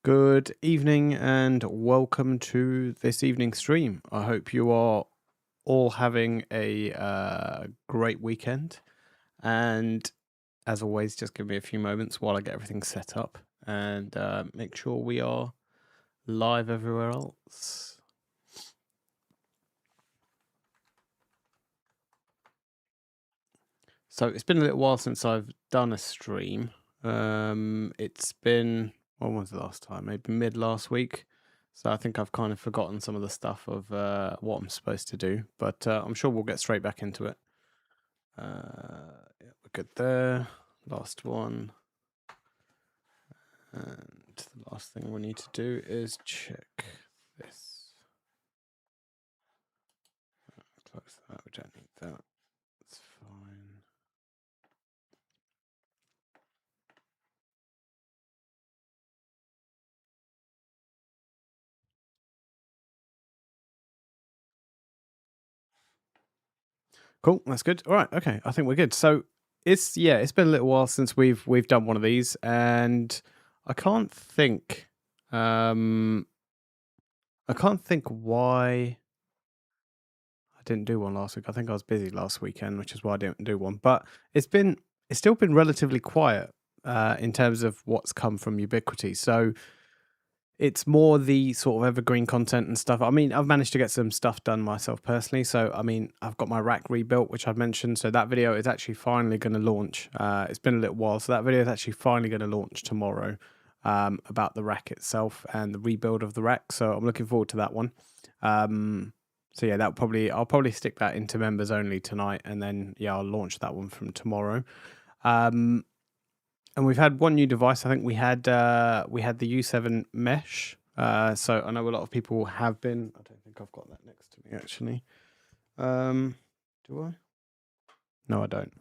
Good evening and welcome to this evening's stream. I hope you are all having a great weekend. And as always, just give me a few moments while I get everything set up and make sure we are live everywhere else. So it's been a little while since I've done a stream. It's been, when was the last time? Maybe mid last week. So I think I've kind of forgotten some of the stuff of what I'm supposed to do, but I'm sure we'll get straight back into it. Yeah, we're good there. Last one. And the last thing we need to do is check this. Close that, we don't need that. It's fine. Cool, that's good. All right, okay, I think we're good. So it's been a little while since we've done one of these, and I can't think why I didn't do one last week. I think I was busy last weekend, which is why I didn't do one. But it's still been relatively quiet in terms of what's come from Ubiquiti. So it's more the sort of evergreen content and stuff. I mean, I've managed to get some stuff done myself personally. So, I mean, I've got my rack rebuilt, which I've mentioned. So that video is actually finally going to launch. It's been a little while. So that video is actually finally going to launch tomorrow about the rack itself and the rebuild of the rack. So I'm looking forward to that one. So yeah, I'll probably stick that into members only tonight. And then, yeah, I'll launch that one from tomorrow. And we've had one new device. I think we had the U7 mesh. So I know a lot of people have been. I don't think I've got that next to me actually. Do I? No, I don't.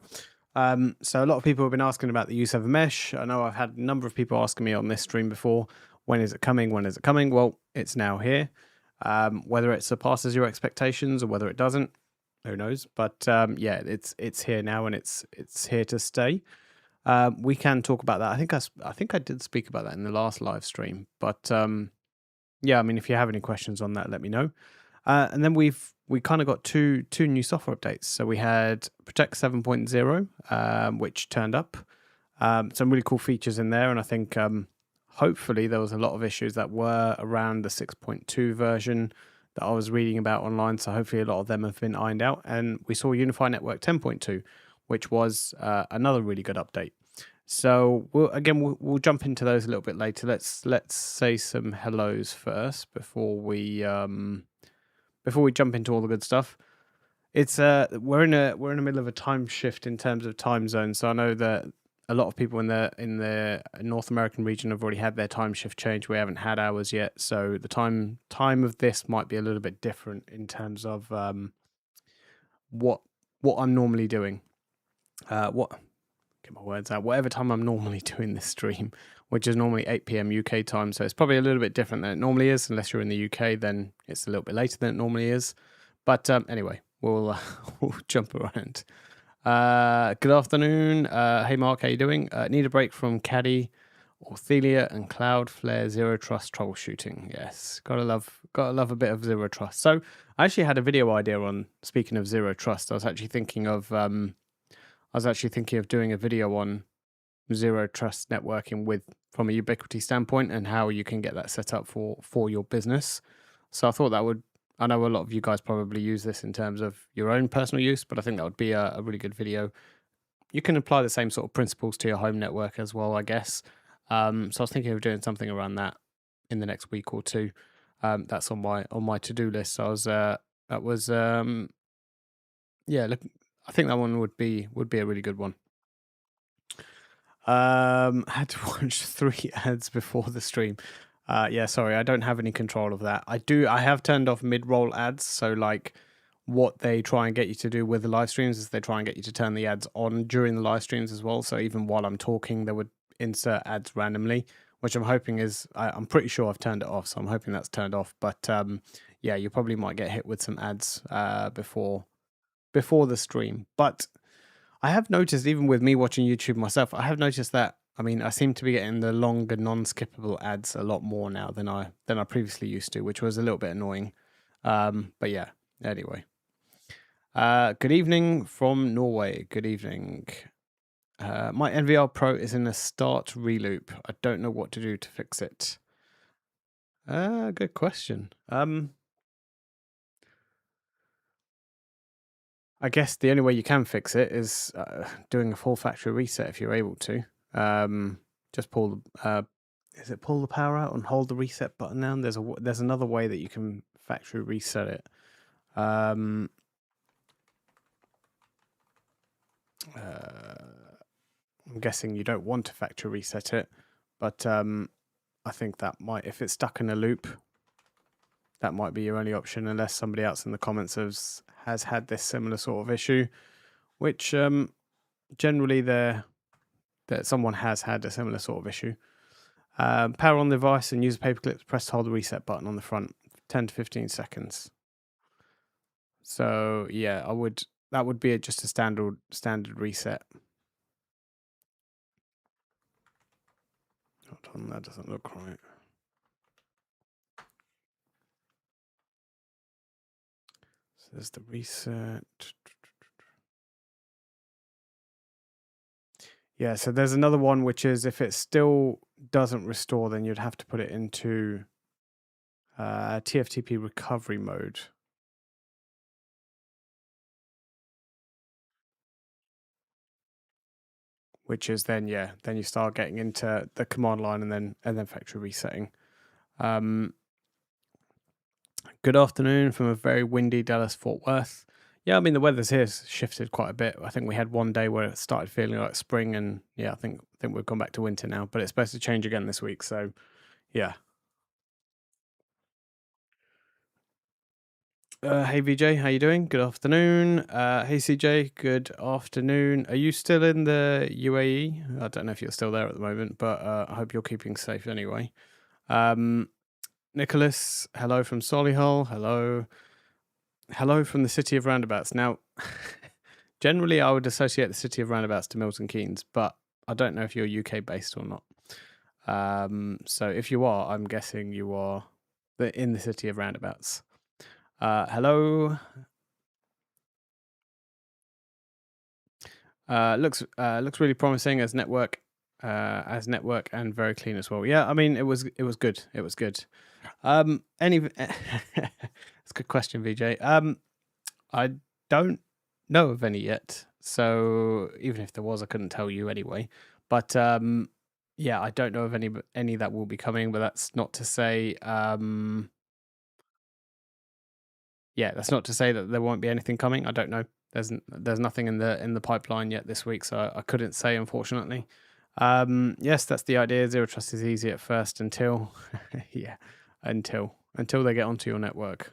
So a lot of people have been asking about the U7 mesh. I know I've had a number of people asking me on this stream before. When is it coming? When is it coming? Well, it's now here. Whether it surpasses your expectations or whether it doesn't, who knows? But yeah, it's here now and it's here to stay. We can talk about that. I think I did speak about that in the last live stream. But yeah, I mean, if you have any questions on that, let me know. And then we kind of got two new software updates. So we had Protect 7.0, which turned up. Some really cool features in there, and I think hopefully there was a lot of issues that were around the 6.2 version that I was reading about online. So hopefully a lot of them have been ironed out. And we saw UniFi Network 10.2, which was another really good update. So we'll jump into those a little bit later. Let's say some hellos first before we jump into all the good stuff. It's we're in the middle of a time shift in terms of time zone. So I know that a lot of people in the North American region have already had their time shift change. We haven't had ours yet, so the time of this might be a little bit different in terms of what I'm normally doing. Get my words out. Whatever time I'm normally doing this stream, which is normally 8 p.m. UK time, so it's probably a little bit different than it normally is. Unless you're in the UK, then it's a little bit later than it normally is. But anyway, we'll jump around. Good afternoon. Hey Mark, how you doing? Need a break from Caddy, Orthelia, and Cloudflare Zero Trust troubleshooting. Yes, gotta love a bit of Zero Trust. So I actually had a video idea on, speaking of Zero Trust. I was actually thinking of doing a video on Zero Trust networking from a Ubiquiti standpoint and how you can get that set up for your business. So I thought I know a lot of you guys probably use this in terms of your own personal use, but I think that would be a really good video. You can apply the same sort of principles to your home network as well, I guess. So I was thinking of doing something around that in the next week or two. That's on my to-do list. So I think that one would be a really good one. Had to watch 3 ads before the stream. Yeah, sorry, I don't have any control of that. I have turned off mid-roll ads. So like what they try and get you to do with the live streams is they try and get you to turn the ads on during the live streams as well. So even while I'm talking, they would insert ads randomly, which I'm hoping I'm pretty sure I've turned it off. So I'm hoping that's turned off. But yeah, you probably might get hit with some ads before the stream. But I have noticed, even with me watching YouTube myself, I have noticed that I mean, I seem to be getting the longer non-skippable ads a lot more now than I previously used to, which was a little bit annoying. But yeah, anyway. Good evening from Norway. Good evening. My NVR Pro is in a start reloop. I don't know what to do to fix it. Good question. I guess the only way you can fix it is doing a full factory reset if you're able to. Just pull pull the power out and hold the reset button down? There's another way that you can factory reset it. I'm guessing you don't want to factory reset it, but I think that might, if it's stuck in a loop, that might be your only option, unless somebody else in the comments has had this similar sort of issue, which generally that someone has had a similar sort of issue. Power on the device and use paper clips. Press to hold the reset button on the front. 10 to 15 seconds. So yeah, that would be just a standard reset. Hold on, that doesn't look right. So there's the reset. Yeah, so there's another one, which is if it still doesn't restore, then you'd have to put it into TFTP recovery mode. Which is then you start getting into the command line and then factory resetting. Good afternoon from a very windy Dallas Fort Worth. Yeah, I mean the weather's here has shifted quite a bit. I think we had one day where it started feeling like spring, and yeah, I think we've gone back to winter now. But it's supposed to change again this week, so yeah. Hey VJ, how you doing? Good afternoon. Hey CJ, good afternoon. Are you still in the UAE? I don't know if you're still there at the moment, but I hope you're keeping safe anyway. Nicholas, hello from Solihull. Hello from the city of roundabouts. Now, generally I would associate the city of roundabouts to Milton Keynes, but I don't know if you're UK based or not. So if you are, I'm guessing you are in the city of roundabouts. Hello. Looks really promising as network and very clean as well. Yeah, I mean it was good. It was good. It's a good question, VJ. I don't know of any yet. So even if there was, I couldn't tell you anyway. But yeah, I don't know of any that will be coming. But that's not to say that's not to say that there won't be anything coming. I don't know. There's nothing in the pipeline yet this week, so I couldn't say, unfortunately. Yes, that's the idea. Zero trust is easy at first until until they get onto your network.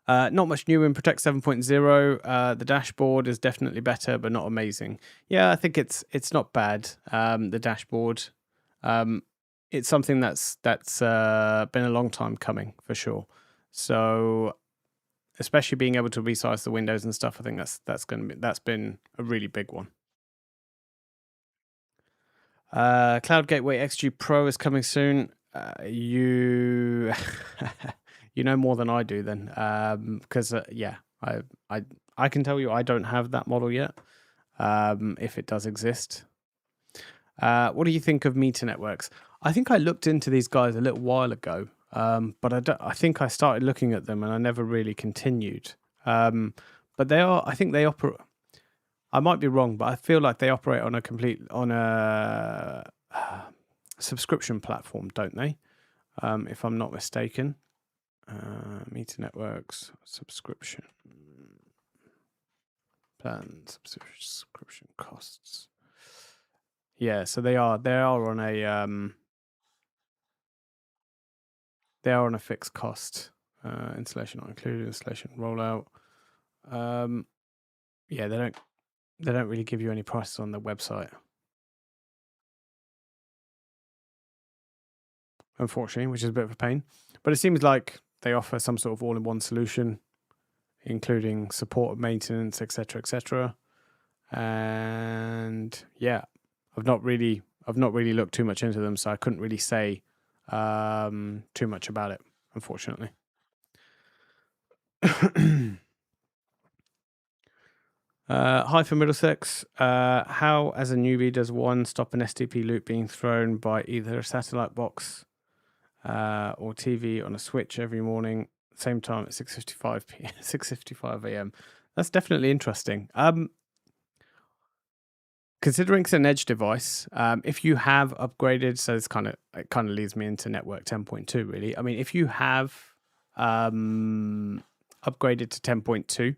Not much new in Protect 7.0. The dashboard is definitely better, but not amazing. Yeah, I think it's not bad. The dashboard, it's something that's been a long time coming for sure. So, especially being able to resize the windows and stuff, I think that's been a really big one. Cloud Gateway XG Pro is coming soon. You you know more than I do then, because I can tell you I don't have that model yet. If it does exist. What do you think of meter networks? I think I looked into these guys a little while ago, but I think I started looking at them and I never really continued. But I think they operate. I might be wrong, but I feel like they operate on a subscription platform, don't they? If I'm not mistaken. Meter networks, subscription plan, subscription costs. Yeah, so they are on a fixed cost. Installation not included, installation rollout. Yeah, they don't really give you any prices on their website, unfortunately, which is a bit of a pain. But it seems like they offer some sort of all-in-one solution, including support, maintenance, etc., etc. And yeah, I've not really looked too much into them, so I couldn't really say too much about it, unfortunately. Hi from Middlesex. How, as a newbie, does one stop an STP loop being thrown by either a satellite box or TV on a switch every morning, same time at 6:55 p.m. 6:55 a.m.? That's definitely interesting. Considering it's an edge device, if you have upgraded, so it kind of leads me into network 10.2. Really, I mean, if you have upgraded to 10.2.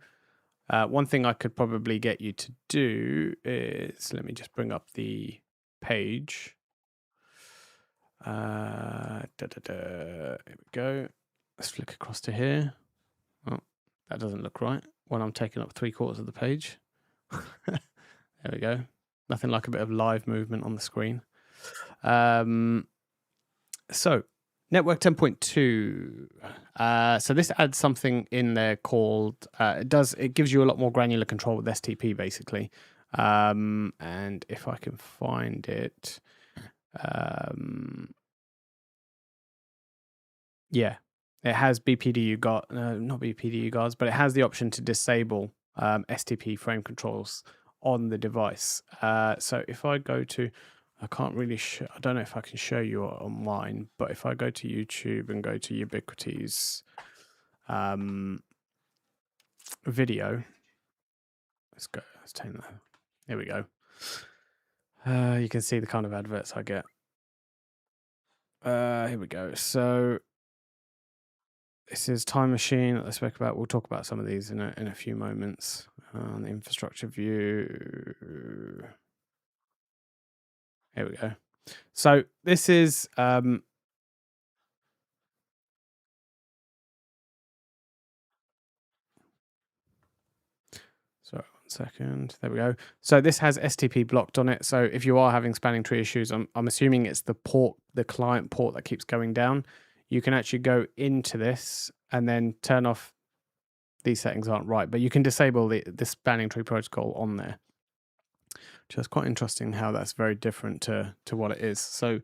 One thing I could probably get you to do is, let me just bring up the page. Here we go. Let's flick across to here. Oh, that doesn't look right when I'm taking up 3/4 of the page. There we go. Nothing like a bit of live movement on the screen. So network 10.2. So this adds something in there called it gives you a lot more granular control with STP basically. And if I can find it, yeah, it has BPDU guard, not BPDU guards, but it has the option to disable STP frame controls on the device. So if I go to, I can't really I don't know if I can show you on mine, but if I go to YouTube and go to Ubiquiti's video, let's take that. Here we go. You can see the kind of adverts I get. Here we go. So this is Time Machine that I spoke about. We'll talk about some of these in a few moments. The infrastructure view. Here we go. So this is sorry, 1 second. There we go. So this has STP blocked on it. So if you are having spanning tree issues, I'm assuming it's the client port that keeps going down. You can actually go into this and then turn off. These settings aren't right, but you can disable the spanning tree protocol on there. Which is quite interesting how that's very different to what it is. So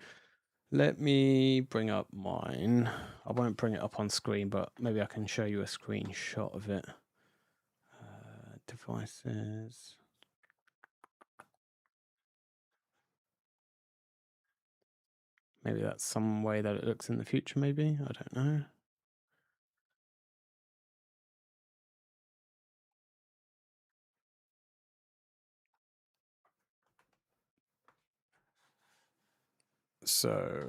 let me bring up mine. I won't bring it up on screen, but maybe I can show you a screenshot of it. Devices. Maybe that's some way that it looks in the future, maybe. I don't know. So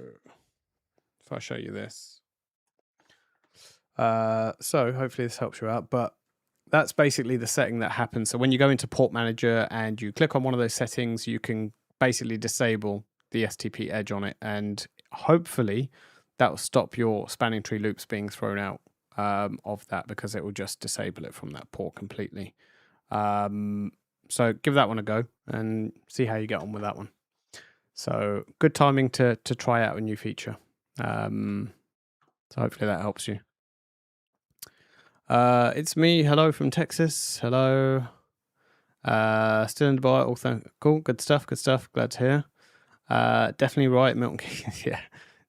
if I show you this. So hopefully this helps you out, but that's basically the setting that happens. So when you go into Port Manager and you click on one of those settings, you can basically disable the STP edge on it, and hopefully that will stop your spanning tree loops being thrown out of that, because it will just disable it from that port completely. So give that one a go and see how you get on with that one. So good timing to try out a new feature. So hopefully that helps you. It's me. Hello from Texas. Hello. Still in Dubai. All cool. Good stuff. Good stuff. Glad to hear. Definitely right. Milton Keynes. Yeah,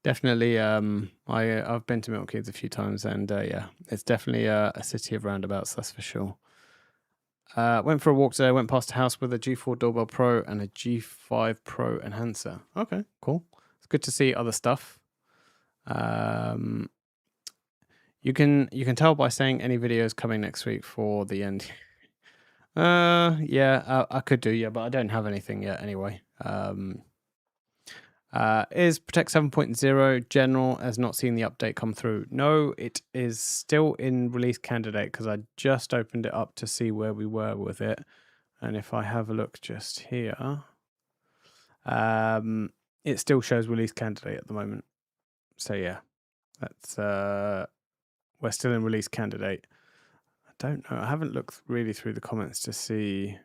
definitely. I've been to Milton Keynes a few times, and yeah, it's definitely a city of roundabouts. That's for sure. Went for a walk today. Went past a house with a G4 Doorbell Pro and a G5 Pro enhancer. Okay, cool. It's good to see other stuff. You can tell by saying any videos coming next week for the end. Yeah, I could do, yeah, but I don't have anything yet anyway. Is Protect 7.0 general has not seen the update come through? No, it is still in release candidate, because I just opened it up to see where we were with it. And if I have a look just here, it still shows release candidate at the moment. So yeah, that's we're still in release candidate. I don't know. I haven't looked really through the comments to see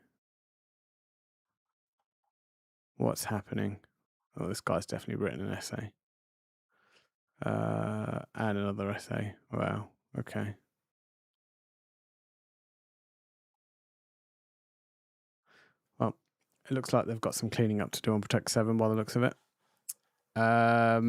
what's happening. Oh, this guy's definitely written an essay. And another essay. Wow. Okay. Well, It looks like they've got some cleaning up to do on Protect 7 by the looks of it. Yeah,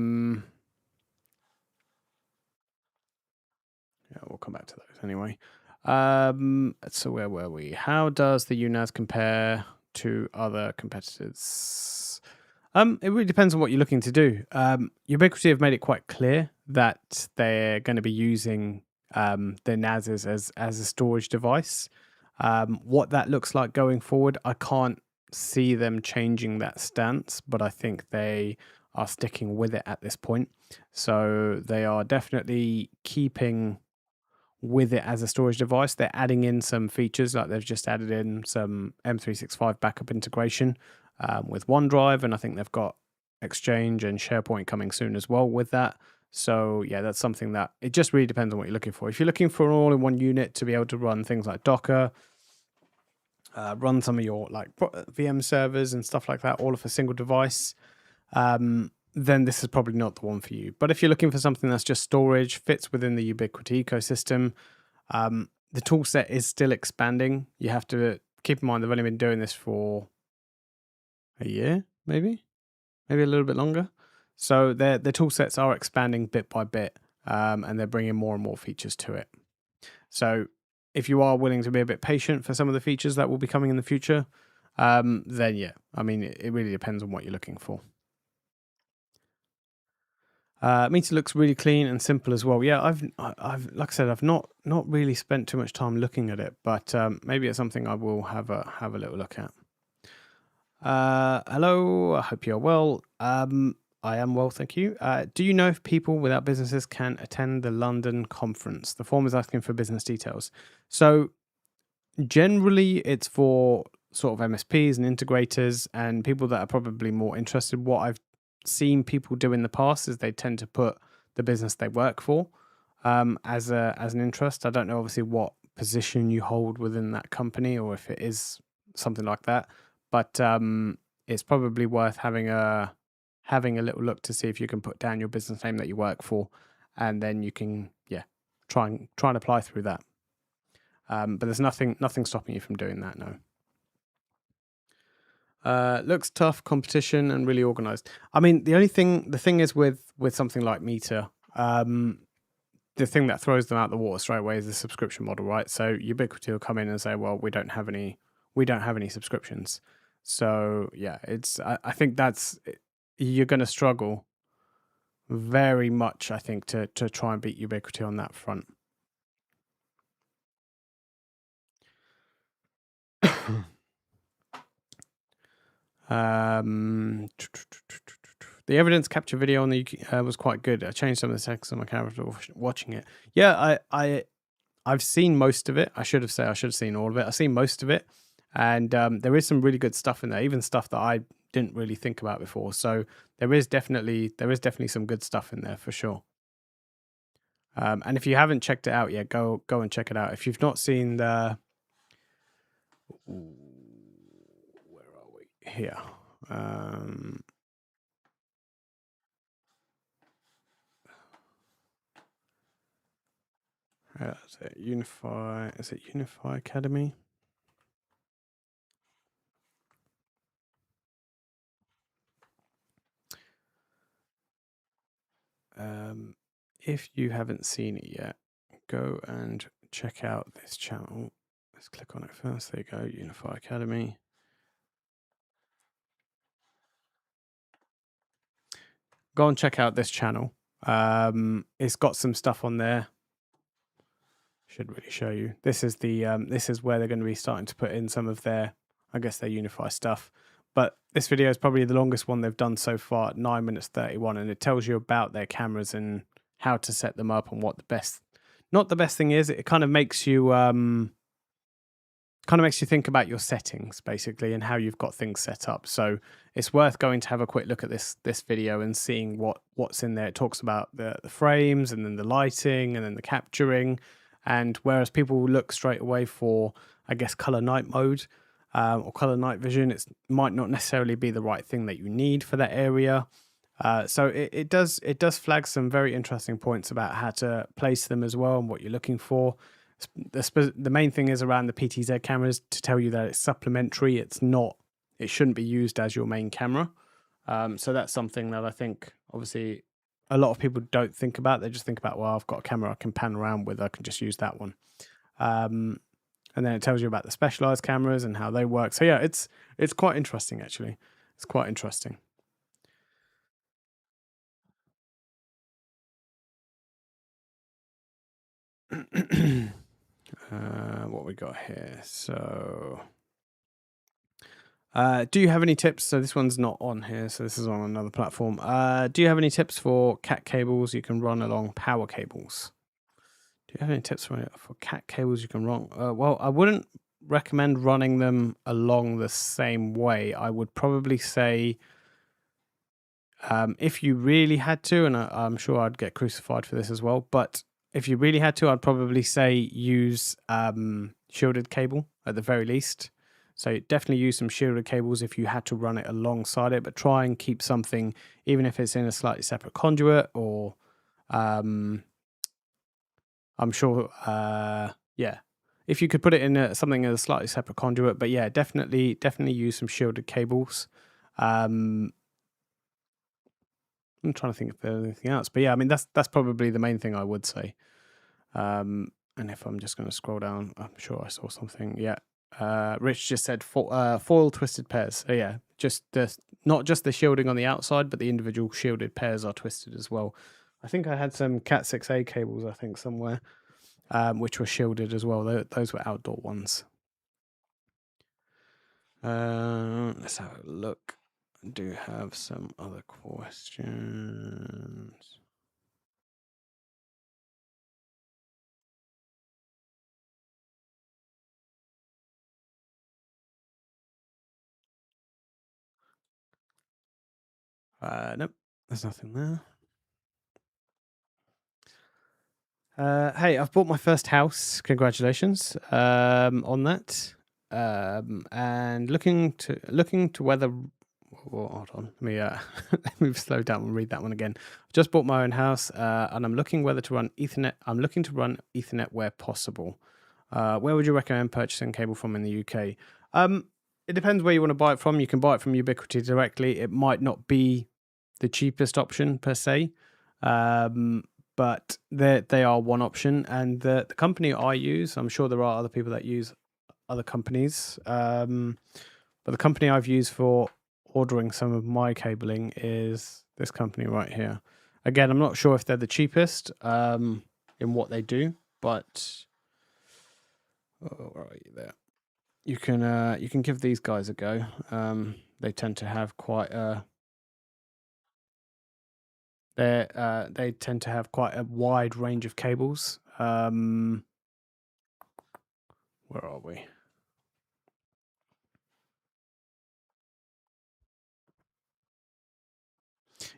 we'll come back to those anyway. So where were we? How does the UNAS compare to other competitors? It really depends on what you're looking to do. Ubiquiti have made it quite clear that they're going to be using their NASs as a storage device. What that looks like going forward, I can't see them changing that stance, but I think they are sticking with it at this point. So they are definitely keeping with it as a storage device. They're adding in some features, like they've just added in some M365 backup integration with OneDrive, and I think they've got Exchange and SharePoint coming soon as well with that. So yeah, that's something that it just really depends on what you're looking for. If you're looking for an all-in-one unit to be able to run things like Docker, run some of your like VM servers and stuff like that, all of a single device, then this is probably not the one for you. But if you're looking for something that's just storage, fits within the Ubiquiti ecosystem, the tool set is still expanding. You have to keep in mind they've only been doing this for a year, maybe a little bit longer. So their tool sets are expanding bit by bit, and they're bringing more and more features to it. So if you are willing to be a bit patient for some of the features that will be coming in the future, then yeah, I mean, it really depends on what you're looking for. Meter looks really clean and simple as well. Yeah, I've like I said, I've not really spent too much time looking at it, but maybe it's something I will have a little look at. Hello, I hope you're well. I am well, thank you. Do you know if people without businesses can attend the London conference? The form is asking for business details. So generally, it's for sort of MSPs and integrators and people that are probably more interested. What I've seen people do in the past is they tend to put the business they work for as an interest. I don't know obviously what position you hold within that company or if it is something like that, but it's probably worth having a little look to see if you can put down your business name that you work for, and then you can try and apply through that. But there's nothing stopping you from doing that, no. Looks tough, competition, and really organized. I mean, the thing is with something like Meter, the thing that throws them out the water straight away is the subscription model, right? So Ubiquiti will come in and say, well, we don't have any subscriptions. So yeah, I think you're going to struggle very much, I think, to try and beat Ubiquiti on that front. The evidence capture video on the was quite good. I changed some of the settings on my camera after watching it. Yeah, I've seen most of it. I should have seen all of it. I've seen most of it, and there is some really good stuff in there, even stuff that I didn't really think about before. So there is definitely some good stuff in there for sure. And if you haven't checked it out yet, go and check it out. If you've not seen the where are we here? Is it UniFi? Is it UniFi Academy? If you haven't seen it yet, go and check out this channel. Let's click on it first. There you go, UniFi Academy. Go and check out this channel. It's got some stuff on there. Should really show you. This is where they're going to be starting to put in some of their UniFi stuff. But this video is probably the longest one they've done so far, 9 minutes 31, and it tells you about their cameras and how to set them up and what not the best thing is. It kind of makes you think about your settings basically and how you've got things set up. So it's worth going to have a quick look at this video and seeing what's in there. It talks about the frames and then the lighting and then the capturing. And whereas people look straight away for, I guess, color night mode or color night vision, it might not necessarily be the right thing that you need for that area. So it does flag some very interesting points about how to place them as well and what you're looking for. The main thing is around the PTZ cameras to tell you that it's supplementary. It's not it shouldn't be used as your main camera. So that's something that I think obviously a lot of people don't think about. They just think about, well, I've got a camera I can pan around with, I can just use that one. And then it tells you about the specialized cameras and how they work. So yeah, it's quite interesting actually. It's quite interesting. What we got here? So, do you have any tips? So this one's not on here. So this is on another platform. Do you have any tips for cat cables you can run along power cables? Do you have any tips for cat cables you can run? Well, I wouldn't recommend running them along the same way. I would probably say, if you really had to, and I'm sure I'd get crucified for this as well, but if you really had to, I'd probably say use shielded cable at the very least. So definitely use some shielded cables if you had to run it alongside it, but try and keep something, even if it's in a slightly separate conduit, or I'm sure, yeah, if you could put it in something in a slightly separate conduit, but yeah, definitely use some shielded cables. I'm trying to think if there's anything else, but yeah, I mean that's probably the main thing I would say. And if I'm just going to scroll down, I'm sure I saw something. Yeah, Rich just said foil twisted pairs. So yeah, just not just the shielding on the outside, but the individual shielded pairs are twisted as well. I think I had some Cat 6A cables, I think somewhere, which were shielded as well. Those were outdoor ones. Let's have a look. I do have some other questions. Nope, there's nothing there. Hey, I've bought my first house. Congratulations on that. And looking to whether. Oh, hold on, let me let me slow down and read that one again. I've just bought my own house, and I'm looking whether to run Ethernet. I'm looking to run Ethernet where possible. Where would you recommend purchasing cable from in the UK? It depends where you want to buy it from. You can buy it from Ubiquiti directly. It might not be the cheapest option per se. But they are one option, and the company I use, I'm sure there are other people that use other companies, but the company I've used for ordering some of my cabling is this company right here. Again, I'm not sure if they're the cheapest in what they do, but where are you there? You can give these guys a go. They tend to have quite a they tend to have quite a wide range of cables. Where are we?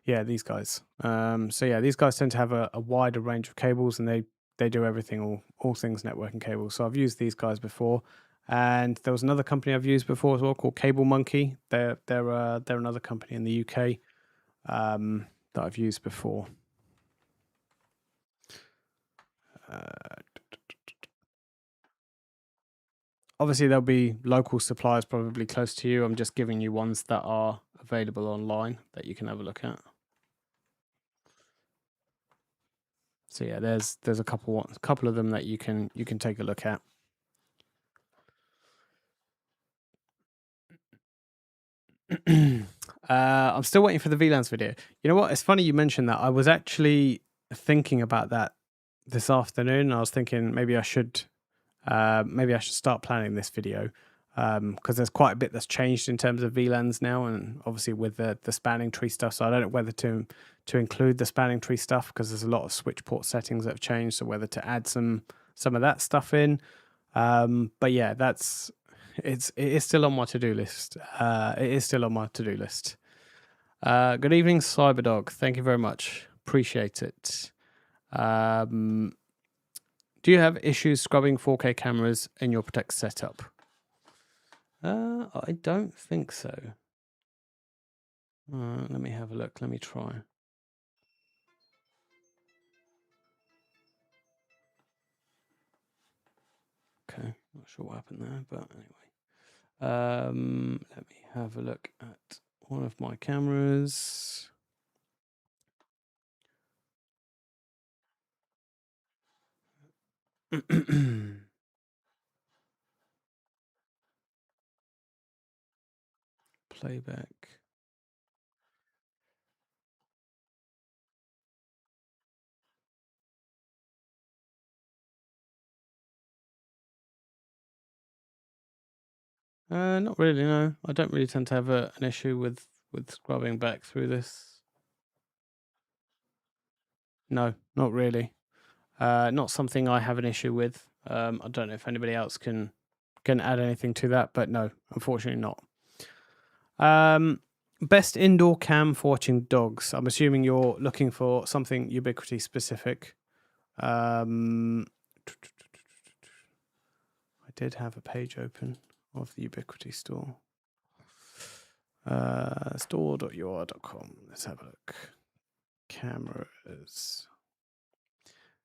Yeah, these guys. So yeah, these guys tend to have a wider range of cables, and they do everything, all things networking cables. So I've used these guys before, and there was another company I've used before as well called Cable Monkey. They're another company in the UK that I've used before. Obviously, there'll be local suppliers probably close to you. I'm just giving you ones that are available online that you can have a look at. So yeah, there's a couple of them that you can take a look at. I'm still waiting for the VLANs video. You know what? It's funny you mentioned that. I was actually thinking about that this afternoon. I was thinking maybe I should start planning this video, because there's quite a bit that's changed in terms of VLANs now, and obviously with the spanning tree stuff. So I don't know whether to include the spanning tree stuff, because there's a lot of switch port settings that have changed. So whether to add some of that stuff in. But yeah, it is still on my to-do list. It is still on my to-do list. Good evening, Cyberdog. Thank you very much. Appreciate it. Do you have issues scrubbing 4K cameras in your Protect setup? I don't think so. Let me have a look. Let me try. Okay, not sure what happened there, but anyway. Let me have a look at one of my cameras. Playback. Not really, no. I don't really tend to have an issue with scrubbing back through this. No, not really. Not something I have an issue with. I don't know if anybody else can add anything to that, but no, unfortunately not. Best indoor cam for watching dogs. I'm assuming you're looking for something Ubiquiti specific. I did have a page open of the Ubiquiti store. Store.ur.com. Let's have a look. Cameras.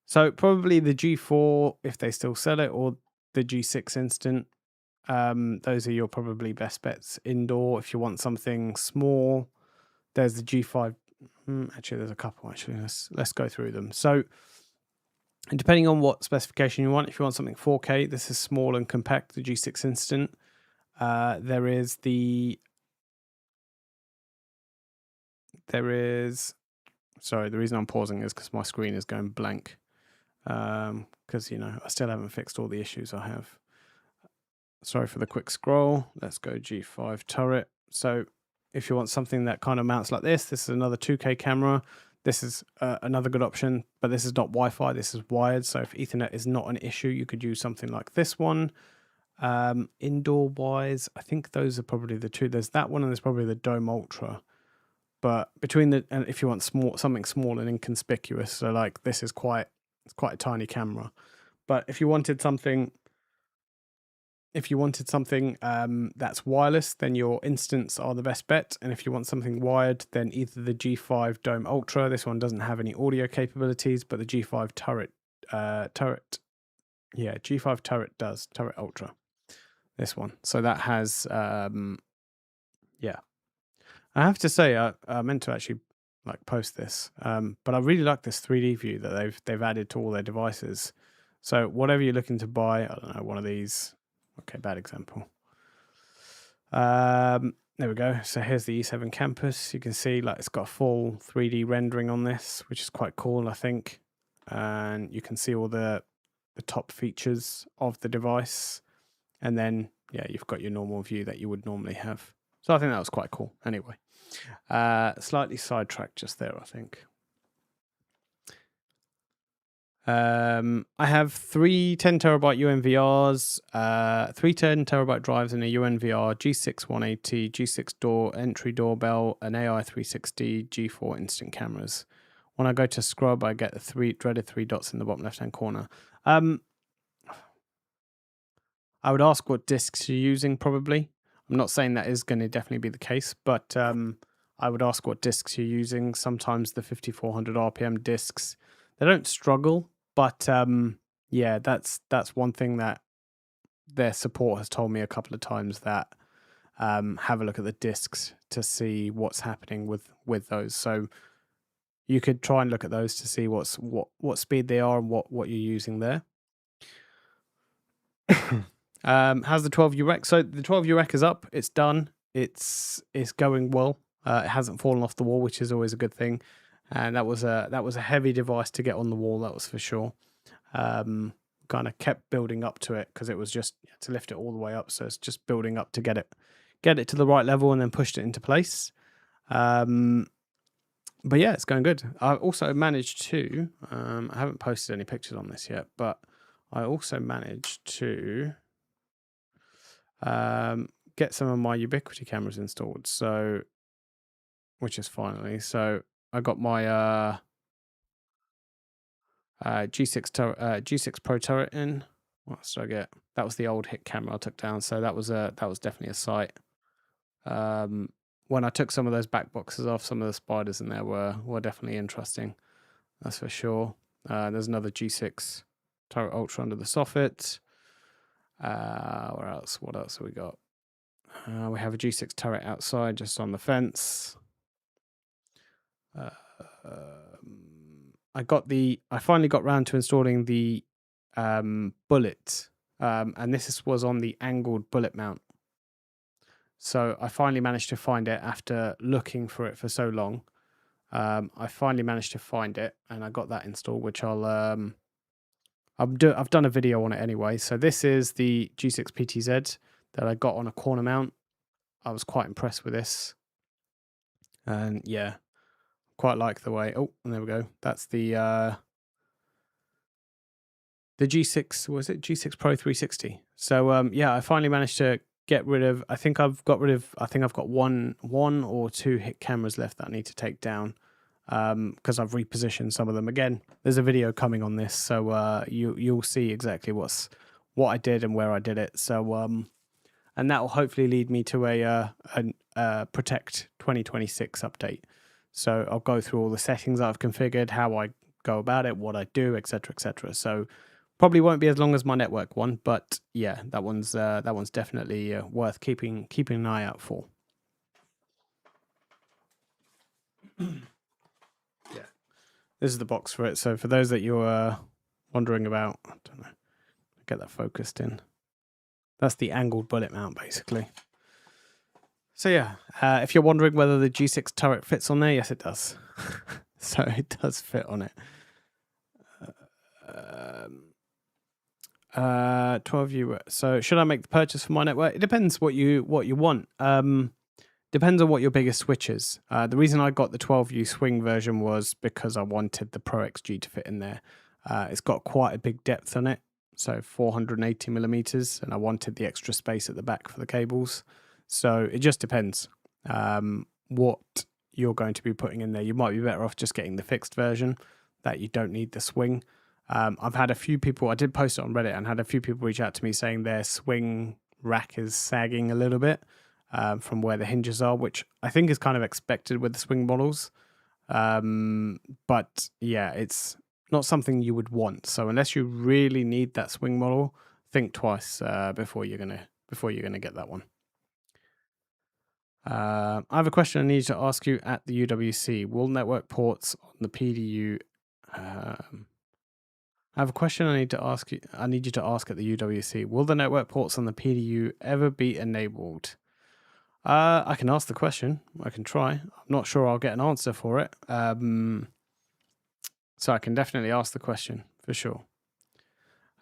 So probably the G4 if they still sell it, or the G6 Instant. Those are your probably best bets indoor. If you want something small, there's the G5. Actually, there's a couple. Actually, let's go through them. So, depending on what specification you want, if you want something 4K, this is small and compact. The G6 Instant. There is. Sorry, the reason I'm pausing is because my screen is going blank. Because I still haven't fixed all the issues I have. Sorry for the quick scroll. Let's go G5 turret. So if you want something that kind of mounts like this is another 2K camera. This is another good option, but this is not Wi-Fi. This is wired. So if Ethernet is not an issue, you could use something like this one. Indoor wise, I think those are probably the two. There's that one and there's probably the Dome Ultra. But between and if you want something small and inconspicuous, so like this is quite a tiny camera. But if you wanted something that's wireless, then your Instants are the best bet. And if you want something wired, then either the G5 Dome Ultra. This one doesn't have any audio capabilities, but the G5 G5 turret does. Turret Ultra. This one. So that has I have to say, I meant to actually post this, but I really like this 3D view that they've added to all their devices. So whatever you're looking to buy, I don't know, one of these. Okay, bad example. There we go. So here's the E7 campus. You can see it's got full 3D rendering on this, which is quite cool, I think. And you can see all the top features of the device. And then, you've got your normal view that you would normally have. So I think that was quite cool. Anyway, slightly sidetracked just there, I think. I have 3 10TB UNVRs, 3 10TB drives in a UNVR, G6 180, G6 entry doorbell, an AI 360, G4 instant cameras. When I go to scrub, I get the dreaded 3 dots in the bottom left-hand corner. I would ask what discs you're using, probably. I'm not saying that is going to definitely be the case, but I would ask what discs you're using. Sometimes the 5400 RPM discs, they don't struggle, but that's one thing that their support has told me a couple of times, that have a look at the discs to see what's happening with those. So you could try and look at those to see what speed they are and what you're using there. How's the 12U rec? So the 12U rec is up. It's done. It's going well. It hasn't fallen off the wall, which is always a good thing. And that was a heavy device to get on the wall. That was for sure. Kind of kept building up to it because it was just to lift it all the way up. So it's just building up to get it to the right level and then pushed it into place. But yeah, it's going good. I also managed to. I haven't posted any pictures on this yet, but I also managed to get some of my Ubiquiti cameras installed. So, which is finally. So I got my G6 Pro turret in. What else did I get? That was the old hit camera I took down. So that was definitely a sight. When I took some of those back boxes off, some of the spiders in there were definitely interesting. That's for sure. There's another G6 turret ultra under the soffit. Where else? What else have we got? We have a G6 turret outside, just on the fence. I finally got round to installing the bullet, and this was on the angled bullet mount. So I finally managed to find it after looking for it for so long. I finally managed to find it, and I got that installed, which I've done a video on it anyway. So this is the G6 PTZ that I got on a corner mount. I was quite impressed with this, and yeah, quite like the way. Oh, and there we go. That's the G6. Was it G6 Pro 360? So yeah, I finally managed to get rid of. I think I've got one or two hit cameras left that I need to take down, because I've repositioned some of them. Again, there's a video coming on this, so you'll see exactly what I did and where I did it. So and that will hopefully lead me to a Protect 2026 update. So I'll go through all the settings that I've configured, how I go about it, what I do, etc., etc. So probably won't be as long as my network one, but yeah, that one's definitely worth keeping an eye out for. Yeah, this is the box for it. So for those that you're wondering about, I don't know, get that focused in. That's the angled bullet mount, basically. So yeah, if you're wondering whether the G6 turret fits on there, yes, it does. So it does fit on it. 12U. So should I make the purchase for my network? It depends what you want. Depends on what your biggest switch is. The reason I got the 12U swing version was because I wanted the Pro XG to fit in there. It's got quite a big depth on it, so 480 millimeters, and I wanted the extra space at the back for the cables. So it just depends what you're going to be putting in there. You might be better off just getting the fixed version that you don't need the swing. I've had a few people, I did post it on Reddit, and had a few people reach out to me saying their swing rack is sagging a little bit from where the hinges are, which I think is kind of expected with the swing models. But yeah, it's not something you would want. So unless you really need that swing model, think twice before you're gonna get that one. I have a question I need to ask you at the UWC. Will network ports on the PDU? I have a question I need you to ask at the UWC. Will the network ports on the PDU ever be enabled? I can ask the question. I can try. I'm not sure I'll get an answer for it. So I can definitely ask the question for sure.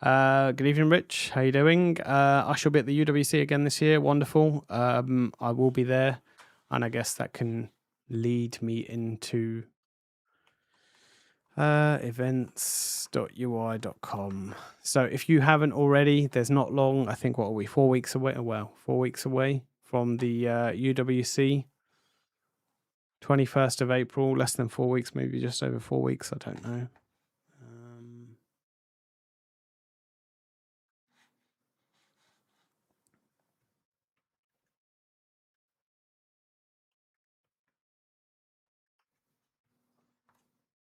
Good evening, Rich. How you doing? I shall be at the UWC again this year. Wonderful. I will be there, and I guess that can lead me into events.ui.com. So if you haven't already, there's not long. I think, what are we, 4 weeks away? Well, 4 weeks away from the UWC. 21st of April, less than 4 weeks, maybe just over 4 weeks. I don't know.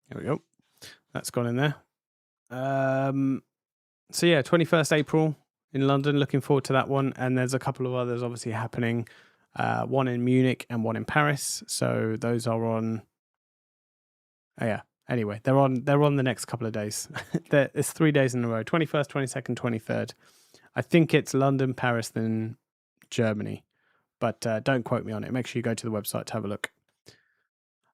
There we go. That's gone in there. So yeah, 21st April in London. Looking forward to that one. And there's a couple of others obviously happening. One in Munich and one in Paris. So those are on. Oh yeah. Anyway, they're on the next couple of days. It's 3 days in a row. 21st, 22nd, 23rd. I think it's London, Paris, then Germany. But don't quote me on it. Make sure you go to the website to have a look.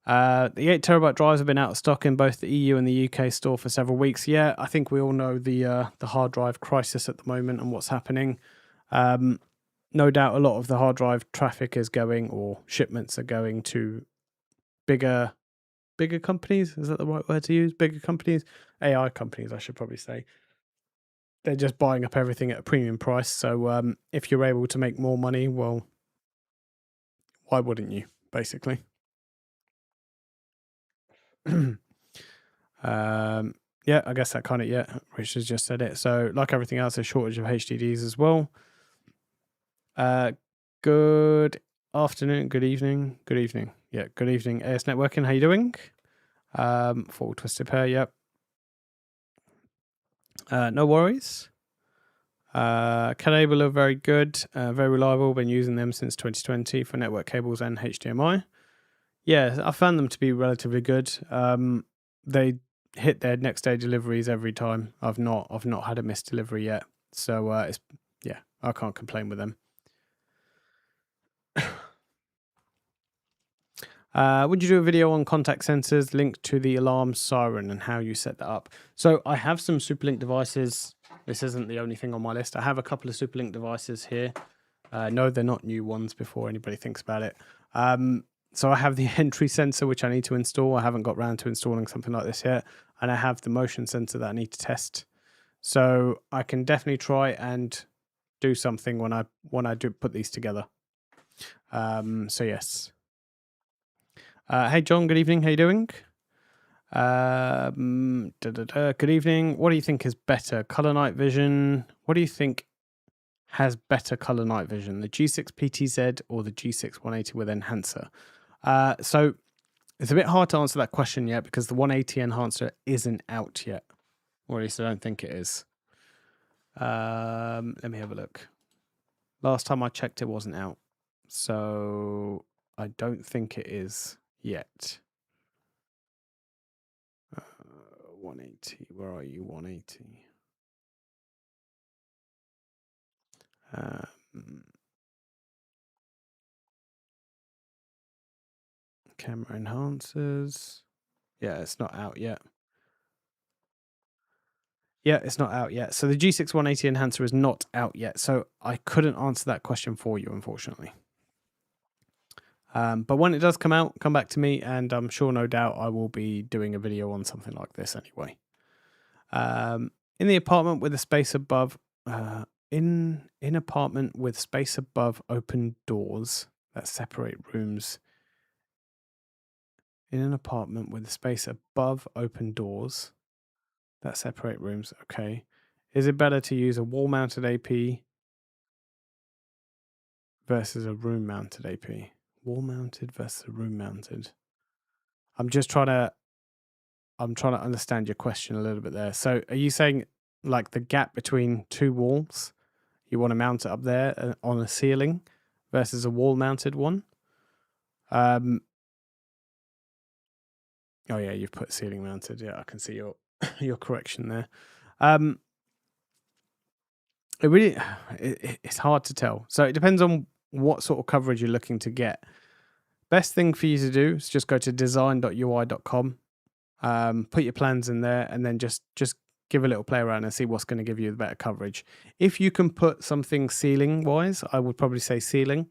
The 8 terabyte drives have been out of stock in both the EU and the UK store for several weeks. Yeah, I think we all know the hard drive crisis at the moment and what's happening. No doubt a lot of the hard drive traffic is going, or shipments are going, to bigger companies. Is that the right word to use? Bigger companies? AI companies, I should probably say. They're just buying up everything at a premium price. So if you're able to make more money, well, why wouldn't you, basically? Yeah, I guess that kind of, Rich has just said it. So like everything else, a shortage of HDDs as well. Good afternoon, good evening. Yeah, good evening, AS Networking. How you doing? Full twisted pair, yep. No worries. Cable are very good, very reliable. Been using them since 2020 for network cables and HDMI. Yeah, I found them to be relatively good. They hit their next day deliveries every time. I've not had a missed delivery yet, so it's yeah, I can't complain with them. Would you do a video on contact sensors linked to the alarm siren and how you set that up? So I have some Superlink devices. This isn't the only thing on my list. I have a couple of Superlink devices here. No, they're not new ones before anybody thinks about it. So I have the entry sensor, which I need to install. I haven't got around to installing something like this yet. And I have the motion sensor that I need to test. So I can definitely try and do something when I do put these together. So yes. Hey John, good evening. How you doing? Good evening. What do you think is better, color night vision? What do you think has better color night vision, the G6 PTZ or the G6 180 with enhancer? So it's a bit hard to answer that question yet because the 180 enhancer isn't out yet, or at least I don't think it is. Let me have a look. Last time I checked, it wasn't out, so I don't think it is yet. 180. Where are you? 180. Camera enhancers. Yeah, it's not out yet. Yeah, it's not out yet. So the G6 180 enhancer is not out yet. So I couldn't answer that question for you, unfortunately. But when it does come out, come back to me, and I'm sure, no doubt, I will be doing a video on something like this anyway. In the apartment with a space above, in apartment with space above open doors that separate rooms. In an apartment with a space above open doors that separate rooms. Okay. Is it better to use a wall-mounted AP versus a room-mounted AP? Wall-mounted versus a room-mounted. I'm trying to understand your question a little bit there. So are you saying like the gap between two walls, you want to mount it up there on a ceiling versus a wall-mounted one? Oh yeah, you've put ceiling mounted. Yeah, I can see your your correction there. It's hard to tell. So it depends on what sort of coverage you're looking to get. Best thing for you to do is just go to design.ui.com, put your plans in there, and then just give a little play around and see what's going to give you the better coverage. If you can put something ceiling wise, I would probably say ceiling.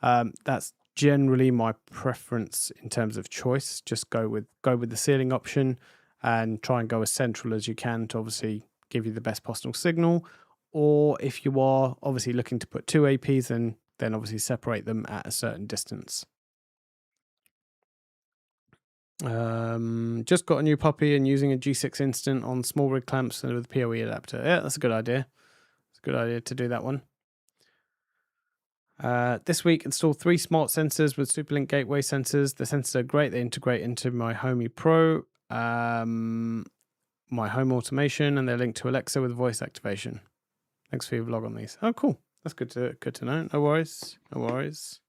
That's generally my preference in terms of choice. Just go with the ceiling option and try and go as central as you can to obviously give you the best possible signal. Or if you are obviously looking to put two APs, then obviously separate them at a certain distance. Just got a new puppy and using a G6 Instant on small rig clamps and with a PoE adapter. Yeah, that's a good idea. It's a good idea to do that one. This week, installed 3 smart sensors with Superlink gateway sensors. The sensors are great. They integrate into my Homey Pro, my home automation, and they're linked to Alexa with voice activation. Thanks for your vlog on these. Oh, cool. That's good to know. No worries. No worries.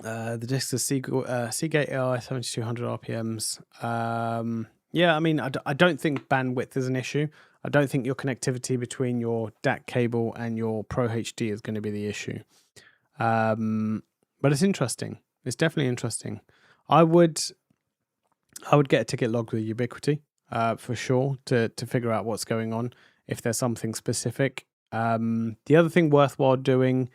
The discs are Seagate AI 7200 RPMs. Yeah, I mean, I don't think bandwidth is an issue. I don't think your connectivity between your DAC cable and your Pro HD is going to be the issue. But it's interesting. It's definitely interesting. I would get a ticket logged with Ubiquiti for sure to figure out what's going on if there's something specific. The other thing worthwhile doing,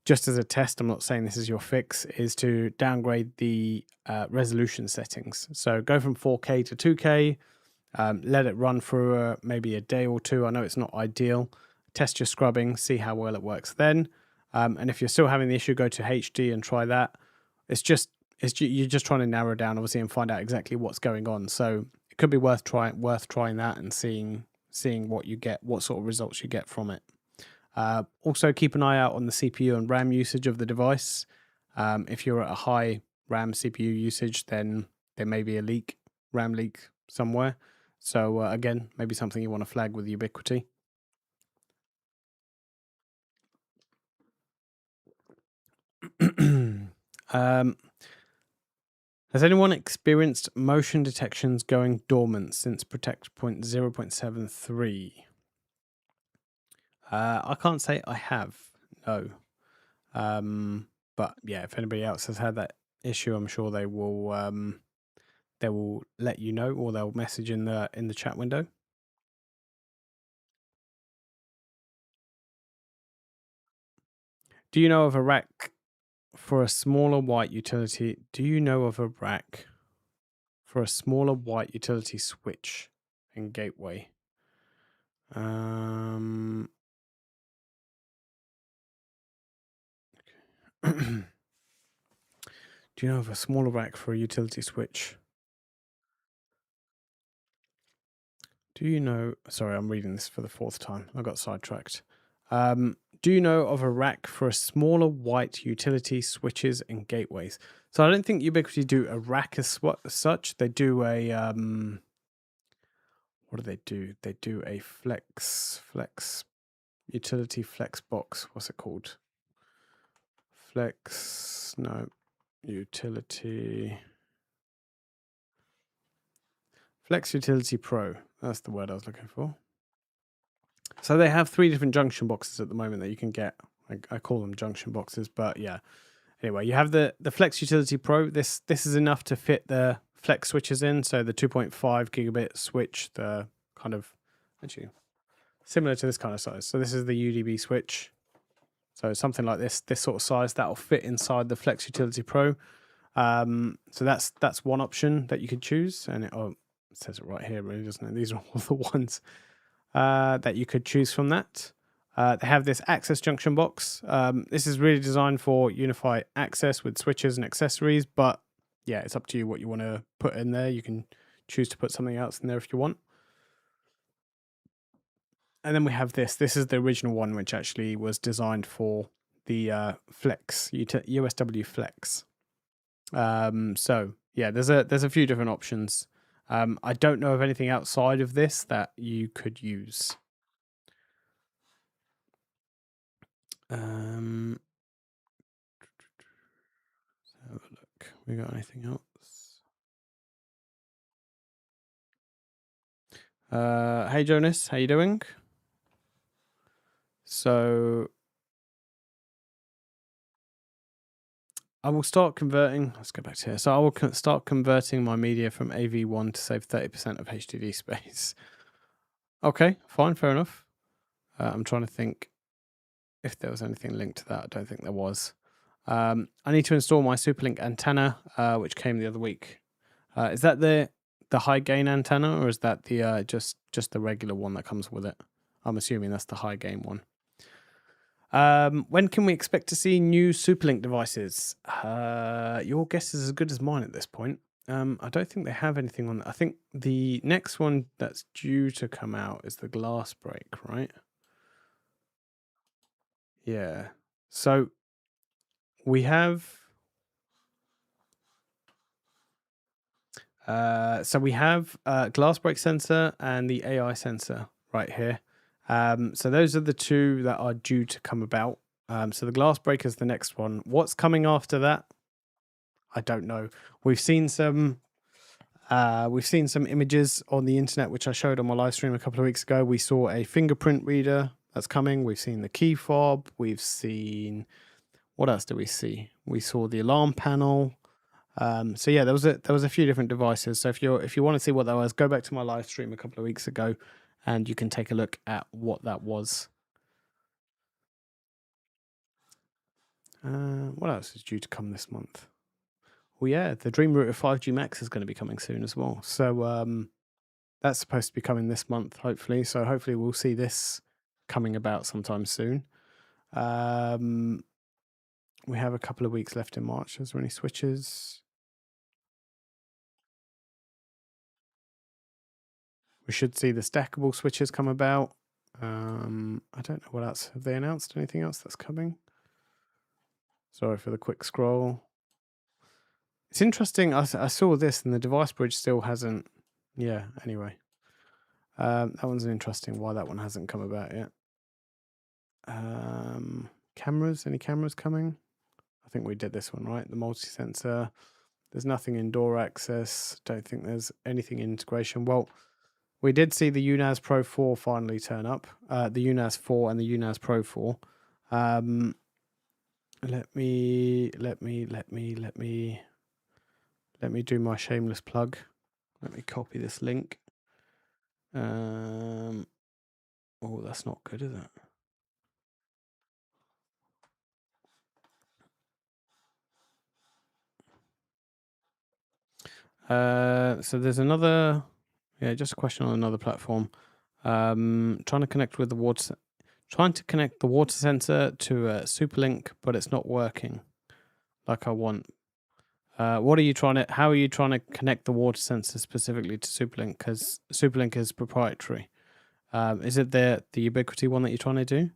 just as a test, I'm not saying this is your fix, is to downgrade the resolution settings. So go from 4K to 2K, let it run for maybe a day or two. I know it's not ideal. Test your scrubbing, see how well it works then. And if you're still having the issue, go to HD and try that. You're just trying to narrow down, obviously, and find out exactly what's going on. So it could be worth trying that and seeing what you get, what sort of results you get from it. Also, keep an eye out on the CPU and RAM usage of the device. If you're at a high RAM CPU usage, then there may be a RAM leak somewhere. So again, maybe something you want to flag with Ubiquiti. Has anyone experienced motion detections going dormant since Protect Point 0.73? I can't say I have, no. But yeah, if anybody else has had that issue, I'm sure they will let you know, or they'll message in the chat window. Do you know of a rack for a smaller white utility? Do you know of a rack for a smaller white utility switch and gateway? Do you know of a smaller rack for a utility switch? Do you know? Sorry, I'm reading this for the fourth time. I got sidetracked. Do you know of a rack for a smaller white utility switches and gateways? So I don't think Ubiquiti do a rack as such. They do a what do they do? They do a flex utility flex box. What's it called? Flex Utility Pro. That's the word I was looking for. So they have 3 different junction boxes at the moment that you can get. I call them junction boxes, but yeah. Anyway, you have the Flex Utility Pro. This is enough to fit the flex switches in. So the 2.5 gigabit switch, the kind of actually similar to this kind of size. So this is the UDB switch. So something like this sort of size that will fit inside the Flex Utility Pro. So that's one option that you could choose, and it says it right here, really, doesn't it? These are all the ones that you could choose from that. They have this access junction box. This is really designed for UniFi access with switches and accessories, but yeah, it's up to you what you want to put in there. You can choose to put something else in there if you want. And then we have this. This is the original one, which actually was designed for the Flex, USW Flex. So yeah, there's a few different options. I don't know of anything outside of this that you could use. Let's have a look. We got anything else? Hey Jonas, how you doing? So I will start converting. Let's go back to here. So I will start converting my media from AV1 to save 30% of HDD space. Okay, fine, fair enough. I'm trying to think if there was anything linked to that. I don't think there was. I need to install my Superlink antenna, which came the other week. Is that the high gain antenna, or is that the just the regular one that comes with it? I'm assuming that's the high gain one. When can we expect to see new Superlink devices? Your guess is as good as mine at this point. I don't think they have anything on that. I think the next one that's due to come out is the glass break, right? Yeah. So we have glass break sensor and the AI sensor right here. So those are the 2 that are due to come about. So the glass break is the next one. What's coming after that? I don't know. We've seen some images on the internet, which I showed on my live stream a couple of weeks ago. We saw a fingerprint reader that's coming. We've seen the key fob. We've seen, what else did we see? We saw the alarm panel. So yeah, there was a few different devices. So if you want to see what that was, go back to my live stream a couple of weeks ago, and you can take a look at what that was. What else is due to come this month? Well, yeah, the Dream Router 5G Max is going to be coming soon as well. So that's supposed to be coming this month, hopefully. So hopefully we'll see this coming about sometime soon. We have a couple of weeks left in March. Is there any switches? We should see the stackable switches come about. I don't know what else. Have they announced anything else that's coming? Sorry for the quick scroll. It's interesting. I saw this and the device bridge still hasn't. Yeah, anyway. That one's interesting. Why that one hasn't come about yet. Cameras. Any cameras coming? I think we did this one, right? The multi-sensor. There's nothing in door access. Don't think there's anything in integration. Well, we did see the UNAS Pro 4 finally turn up. The UNAS 4 and the UNAS Pro 4. Let me do my shameless plug. Let me copy this link. Oh, that's not good, is it? So there's another, just a question on another platform. Trying to connect with the water, trying to connect the water sensor to a Superlink, but it's not working like I want. What are you trying to? How are you trying to connect the water sensor specifically to Superlink? Because Superlink is proprietary. Is it the Ubiquiti one that you're trying to do?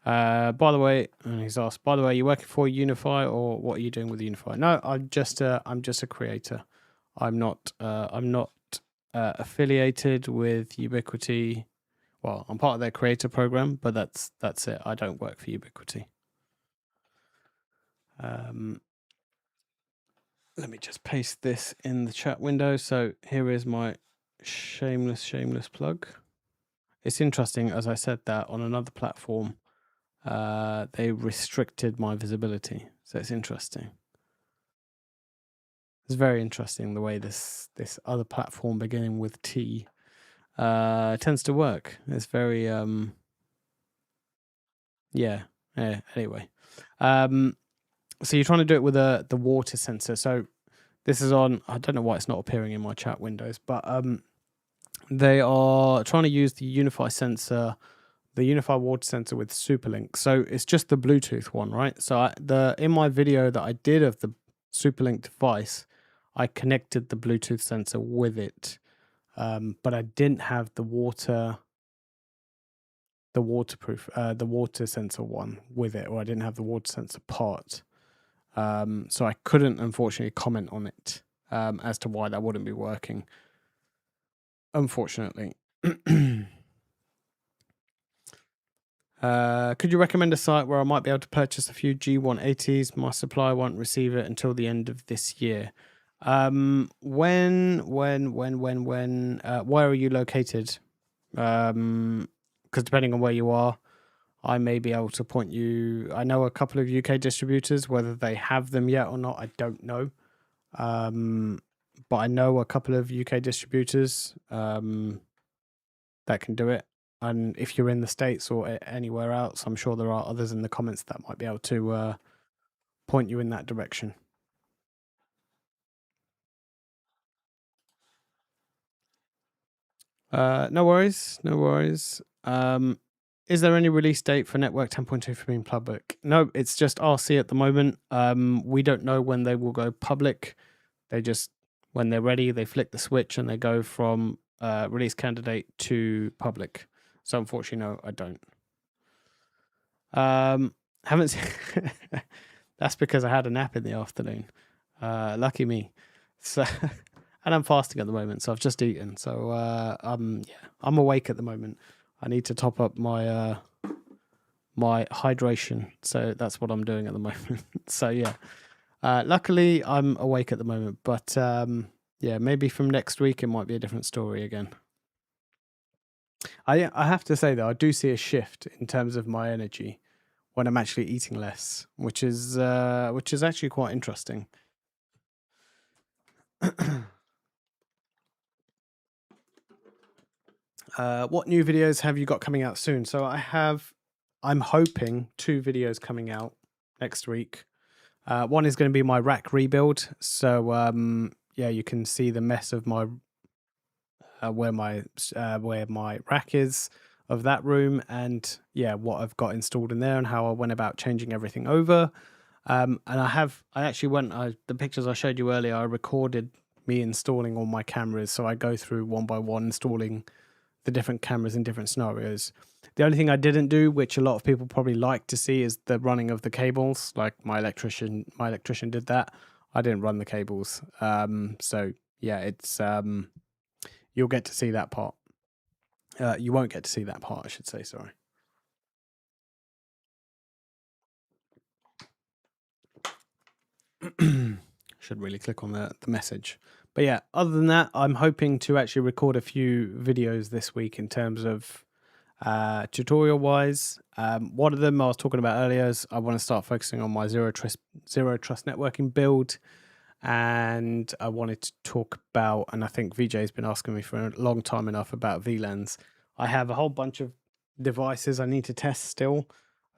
By the way, and he's asked. By the way, are you working for UniFi or what are you doing with UniFi? No, I'm just a creator. I'm not affiliated with Ubiquiti. Well, I'm part of their creator program, but that's it. I don't work for Ubiquiti. Let me just paste this in the chat window. So here is my shameless plug. It's interesting, as I said, that on another platform, they restricted my visibility. So it's interesting. It's very interesting the way this other platform beginning with T tends to work. It's very anyway. So you're trying to do it with the water sensor. So this is on, I don't know why it's not appearing in my chat windows, but they are trying to use the UniFi sensor, the UniFi water sensor with Superlink. So it's just the Bluetooth one, right? So in my video that I did of the Superlink device, I connected the Bluetooth sensor with it, but I didn't have the water sensor one with it, or I didn't have the water sensor part. So I couldn't, unfortunately, comment on it as to why that wouldn't be working. Unfortunately. Could you recommend a site where I might be able to purchase a few G180s? My supplier won't receive it until the end of this year. When? Where are you located? Because depending on where you are, I may be able to point you. I know a couple of UK distributors. Whether they have them yet or not, I don't know. But I know a couple of UK distributors that can do it. And if you're in the States or anywhere else, I'm sure there are others in the comments that might be able to point you in that direction. No worries. Is there any release date for Network 10.2 for being public? No, it's just RC at the moment. We don't know when they will go public. They just, when they're ready, they flick the switch and they go from release candidate to public. So unfortunately, no, I don't. Haven't seen that's because I had a nap in the afternoon. Lucky me. So and I'm fasting at the moment, so I've just eaten. So I'm awake at the moment. I need to top up my my hydration. So that's what I'm doing at the moment. So yeah. Luckily I'm awake at the moment, but maybe from next week it might be a different story again. I have to say though, I do see a shift in terms of my energy when I'm actually eating less, which is actually quite interesting. What new videos have you got coming out soon? So I'm hoping 2 videos coming out next week. One is going to be my rack rebuild. So you can see the mess of my where my rack is of that room, and what I've got installed in there and how I went about changing everything over. And the pictures I showed you earlier, I recorded me installing all my cameras. So I go through one by one installing the different cameras in different scenarios. The only thing I didn't do, which a lot of people probably like to see, is the running of the cables. Like my electrician did that. I didn't run the cables. So yeah, it's you'll get to see that part. You won't get to see that part, I should say, sorry. Should really click on the message. But yeah, other than that, I'm hoping to actually record a few videos this week in terms of tutorial wise. One of them I was talking about earlier is I want to start focusing on my zero trust networking build. And I wanted to talk about, and I think VJ's been asking me for a long time enough about VLANs. I have a whole bunch of devices I need to test still.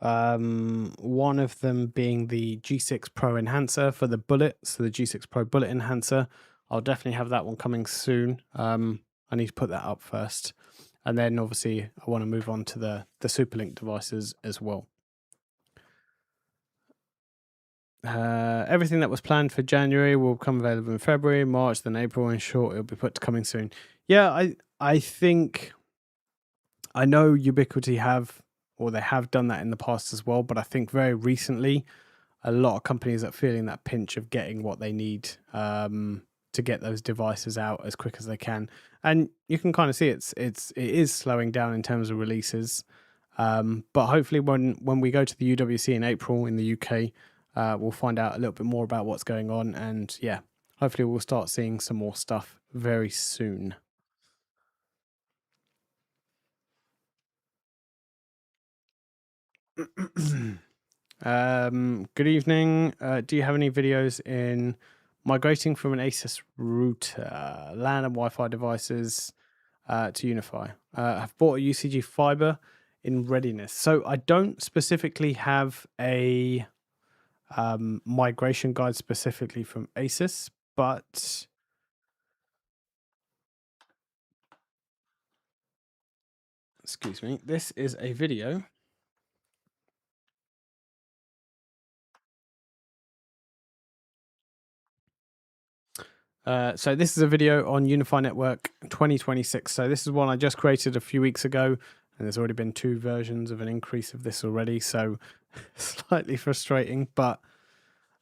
One of them being the G6 Pro enhancer for the bullet, so the G6 Pro bullet enhancer. I'll definitely have that one coming soon. I need to put that up first, and then obviously I want to move on to the Superlink devices as well. Everything that was planned for January will become available in February, March, then April. In short, it'll be put to coming soon. Yeah, I think I know Ubiquiti they have done that in the past as well, but I think very recently a lot of companies are feeling that pinch of getting what they need to get those devices out as quick as they can. And you can kind of see it is slowing down in terms of releases. But hopefully when we go to the UWC in April in the UK, we'll find out a little bit more about what's going on, and yeah, hopefully we'll start seeing some more stuff very soon. Good evening. Do you have any videos in migrating from an ASUS router, LAN and Wi-Fi devices to UniFi? I've bought a UCG fiber in readiness. So I don't specifically have a migration guide specifically from ASUS, but excuse me, this is a video. So this is a video on UniFi Network 2026. So this is one I just created a few weeks ago, and there's already been 2 versions of an increase of this already. So slightly frustrating, but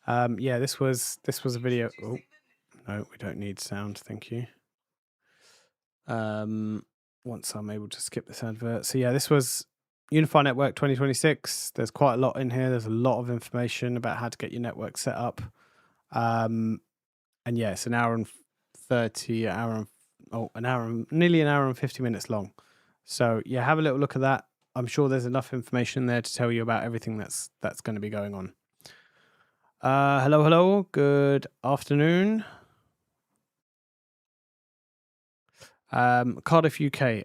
yeah, this was a video. Oh no, we don't need sound, thank you. Once I'm able to skip this advert. So yeah, this was UniFi Network 2026. There's quite a lot in here. There's a lot of information about how to get your network set up. And yeah, it's an hour and 30, nearly an hour and 50 minutes long. So yeah, have a little look at that. I'm sure there's enough information there to tell you about everything that's going to be going on. Hello, good afternoon. Cardiff, UK.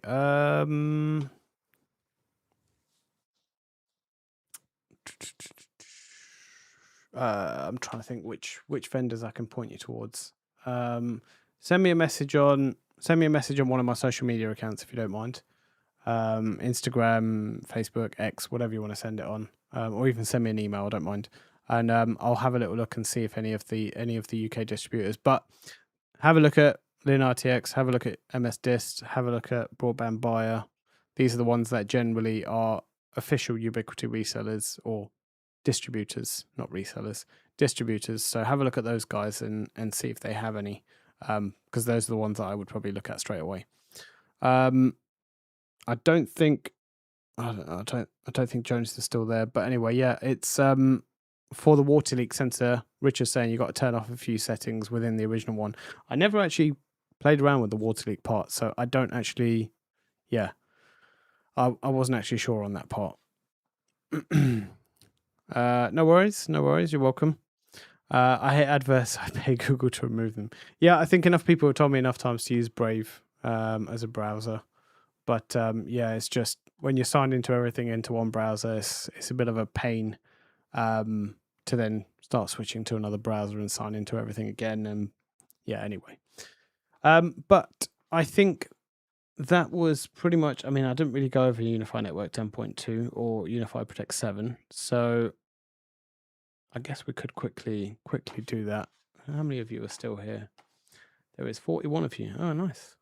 I'm trying to think which vendors I can point you towards. Send me a message on one of my social media accounts if you don't mind. Instagram, Facebook, X, whatever you want to send it on, or even send me an email. I don't mind, and I'll have a little look and see if any of the UK distributors. But have a look at LinRTX, have a look at MS Dist, have a look at Broadband Buyer. These are the ones that generally are official Ubiquiti resellers or distributors, not resellers, distributors. So have a look at those guys and see if they have any, because those are the ones that I would probably look at straight away. I don't think Jonas is still there, but anyway, yeah, it's for the water leak sensor. Richard's saying you got to turn off a few settings within the original one. I never actually played around with the water leak part, so I don't actually. Yeah, I wasn't actually sure on that part. No worries. You're welcome. I hate adverts. I pay Google to remove them. Yeah, I think enough people have told me enough times to use Brave as a browser. But yeah, it's just when you're signed into everything into one browser, it's a bit of a pain to then start switching to another browser and sign into everything again. And yeah, anyway. But I think that was pretty much, I mean, I didn't really go over UniFi Network 10.2 or UniFi Protect 7. So I guess we could quickly do that. How many of you are still here? There is 41 of you. Oh, nice.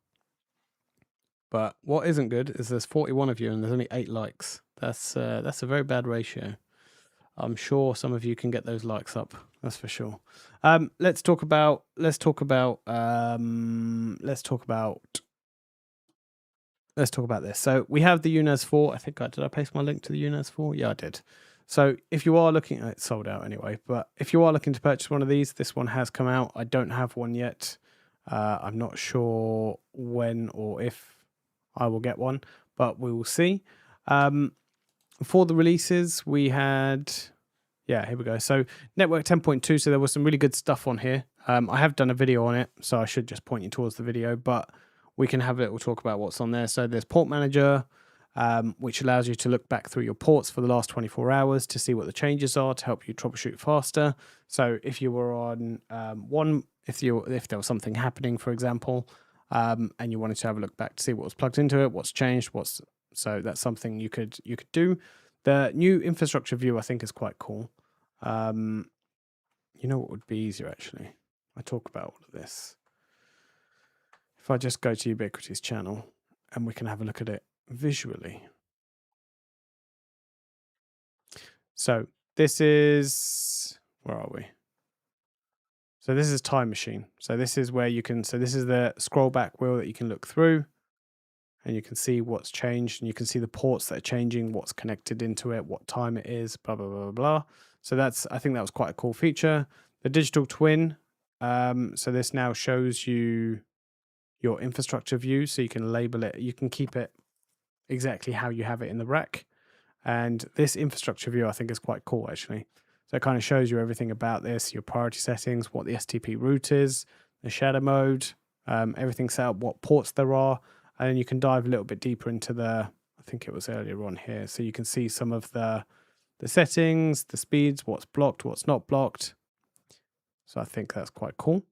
But what isn't good is there's 41 of you and there's only 8 likes. That's a very bad ratio. I'm sure some of you can get those likes up. That's for sure. Let's talk about let's talk about this. So we have the UNAS 4. I think did I paste my link to the UNAS 4? Yeah, I did. So if you are looking, it's sold out anyway, but if you are looking to purchase one of these, this one has come out. I don't have one yet. I'm not sure when or if I will get one, but we will see. For the releases, we had, here we go. So network 10.2. So there was some really good stuff on here. I have done a video on it, so I should just point you towards the video, but we can have a little talk about what's on there. So there's Port Manager, which allows you to look back through your ports for the last 24 hours to see what the changes are to help you troubleshoot faster. So if you were on if there was something happening, for example, and you wanted to have a look back to see what was plugged into it, what's changed, so that's something you could do. The new infrastructure view I think is quite cool. You know what would be easier actually? I talk about all of this. If I just go to Ubiquiti's channel and we can have a look at it visually. So this is, where are we? So this is Time Machine. So this is where you can, so this is the scroll back wheel that you can look through and you can see what's changed and you can see the ports that are changing, what's connected into it, what time it is, blah, blah, blah, blah. So I think that was quite a cool feature. The digital twin. So this now shows you your infrastructure view, so you can label it, you can keep it exactly how you have it in the rack. And this infrastructure view I think is quite cool actually. So it kind of shows you everything about this, your priority settings, what the STP route is, the shadow mode, everything set up, what ports there are, and then you can dive a little bit deeper into I think it was earlier on here, so you can see some of the settings, the speeds, what's blocked, what's not blocked. So I think that's quite cool.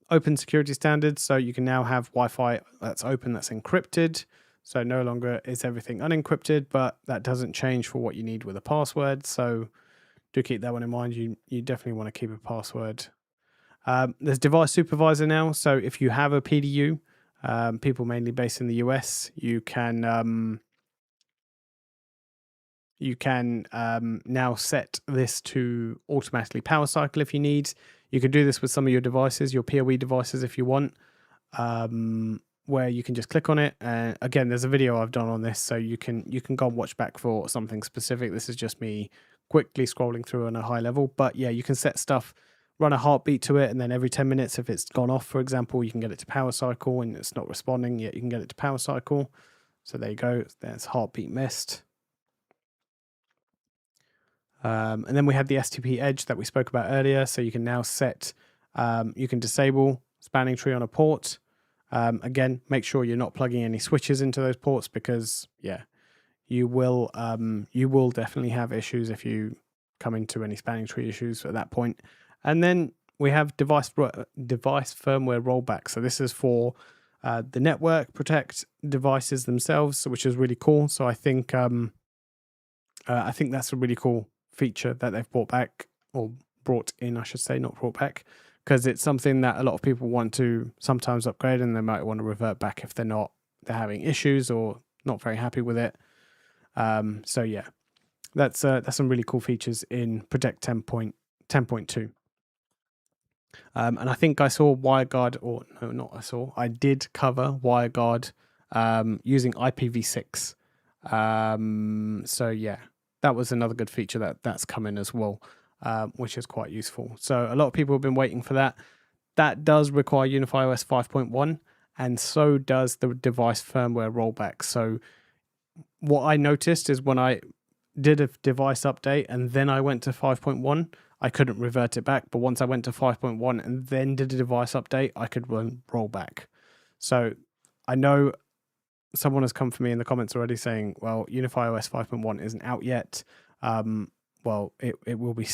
Open security standards, so you can now have Wi-Fi that's open, that's encrypted. So no longer is everything unencrypted, but that doesn't change for what you need with a password. So do keep that one in mind. You definitely want to keep a password. There's device supervisor now. So if you have a PDU, people mainly based in the US, you can now set this to automatically power cycle if you need. You can do this with some of your devices, your PoE devices if you want, where you can just click on it. And again, there's a video I've done on this, so you can go and watch back for something specific. This is just me quickly scrolling through on a high level. But yeah, you can set stuff, run a heartbeat to it, and then every 10 minutes, if it's gone off, for example, you can get it to power cycle and it's not responding yet, you can get it to power cycle. So there you go. There's heartbeat missed. And then we have the STP edge that we spoke about earlier. So you can now set, you can disable spanning tree on a port. Again, make sure you're not plugging any switches into those ports because, yeah, you will definitely have issues if you come into any spanning tree issues at that point. And then we have device firmware rollback. So this is for the network protect devices themselves, which is really cool. So I think that's a really cool feature that they've brought in, I should say, not brought back, because it's something that a lot of people want to sometimes upgrade and they might want to revert back if they're having issues or not very happy with it. So yeah, that's some really cool features in Protect 10.2. And I think I saw WireGuard, or no, not I saw, I did cover WireGuard using IPv6. So yeah, that was another good feature that's coming as well, which is quite useful. So a lot of people have been waiting for that. That does require UniFi OS 5.1, and so does the device firmware rollback. So what I noticed is when I did a device update and then I went to 5.1, I couldn't revert it back. But once I went to 5.1 and then did a device update, I could roll back. So I know someone has come for me in the comments already saying, well, UniFi OS 5.1 isn't out yet. Well, it will be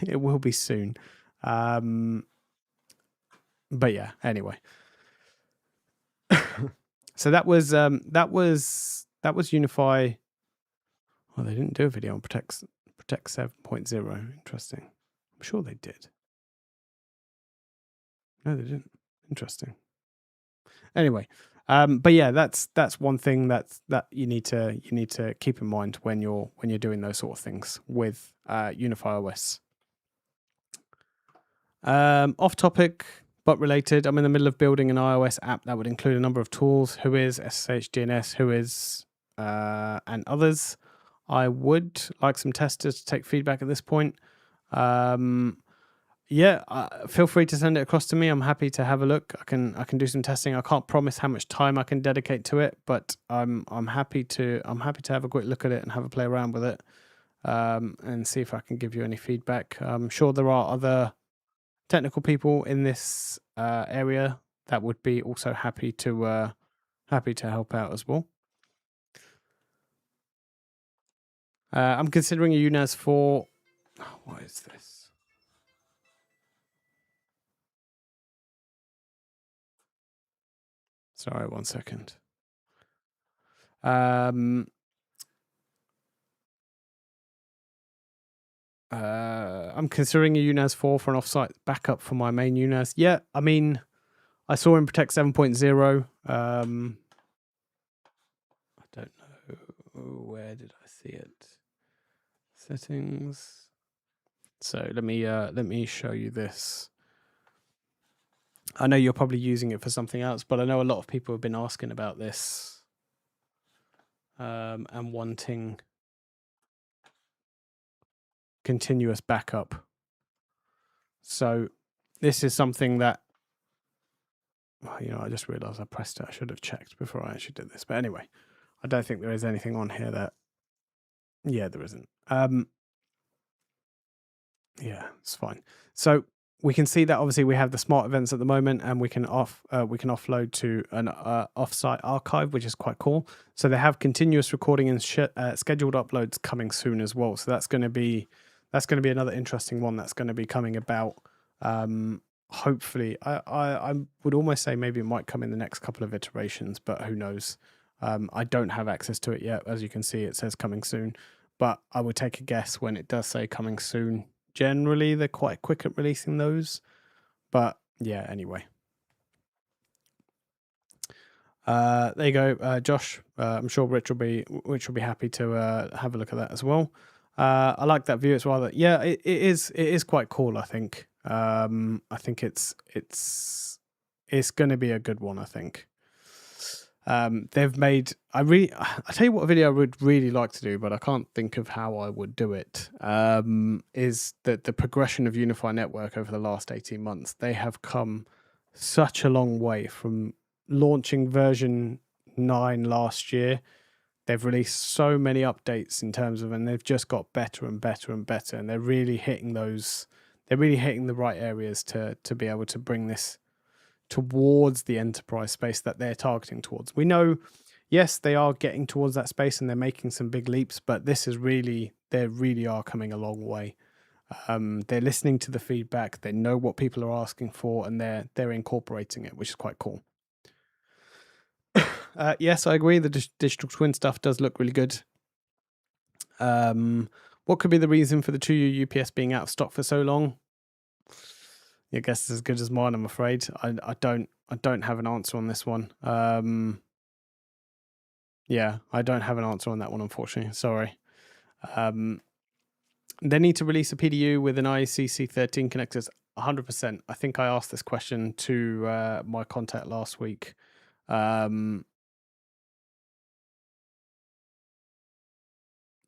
it will be soon. But yeah, anyway. So that was UniFi. Well, they didn't do a video on Protect 7.0. Interesting. I'm sure they did. No, they didn't. Interesting. Anyway, but yeah, that's one thing that you need to keep in mind when you're doing those sort of things with UniFi OS. Off topic, but related. I'm in the middle of building an iOS app that would include a number of tools, Whois, SSH, DNS, Whois, and others. I would like some testers to take feedback at this point. Feel free to send it across to me. I'm happy to have a look. I can do some testing. I can't promise how much time I can dedicate to it, but I'm happy to have a quick look at it and have a play around with it, and see if I can give you any feedback. I'm sure there are other technical people in this area that would be also happy to help out as well. I'm considering a UNAS for. Oh, what is this? Sorry, 1 second. I'm considering a UNAS 4 for an offsite backup for my main UNAS. Yeah, I mean, I saw in Protect 7.0. I don't know, where did I see it? Settings. So let me show you this. I know you're probably using it for something else, but I know a lot of people have been asking about this, and wanting continuous backup. So this is something that, I just realized I pressed it. I should have checked before I actually did this. But anyway, I don't think there is anything on here that, there isn't. Yeah, it's fine. So we can see that obviously we have the smart events at the moment, and we can offload to an offsite archive, which is quite cool. So they have continuous recording and scheduled uploads coming soon as well. So that's going to be another interesting one that's going to be coming about. Hopefully, I would almost say maybe it might come in the next couple of iterations, but who knows? I don't have access to it yet. As you can see, it says coming soon, but I would take a guess when it does say coming soon. Generally, they're quite quick at releasing those, but yeah. Anyway, there you go, Josh. I'm sure Rich will be happy to have a look at that as well. I like that view. It's rather, it is quite cool. I think. I think it's going to be a good one. I think. They've made. I tell you what, a video I would really like to do, but I can't think of how I would do it. Is that the progression of UniFi network over the last 18 months? They have come such a long way from launching version 9 last year. They've released so many updates in terms of, and they've just got better and better and better, and they're really hitting those. They're really hitting the right areas to be able to bring this towards the enterprise space that they're targeting towards. We know, yes, they are getting towards that space and they're making some big leaps, but they really are coming a long way. They're listening to the feedback, they know what people are asking for, and they're incorporating it, which is quite cool. Yes, I agree. The digital twin stuff does look really good. What could be the reason for the 2U UPS being out of stock for so long? Your guess is as good as mine, I'm afraid. I don't have an answer on this one. Yeah, I don't have an answer on that one, unfortunately. Sorry. They need to release a PDU with an IEC-C13 connectors. 100%. I think I asked this question to my contact last week.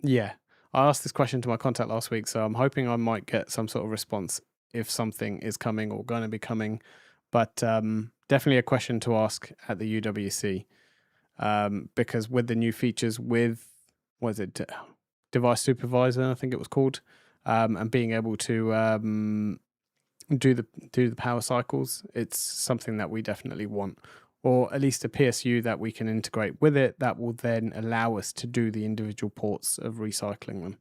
Yeah, I asked this question to my contact last week, so I'm hoping I might get some sort of response if something is coming or going to be coming. But definitely a question to ask at the UWC, because with the new features with, what is it, device supervisor, I think it was called, and being able to do the power cycles, it's something that we definitely want, or at least a PSU that we can integrate with it that will then allow us to do the individual ports of recycling them.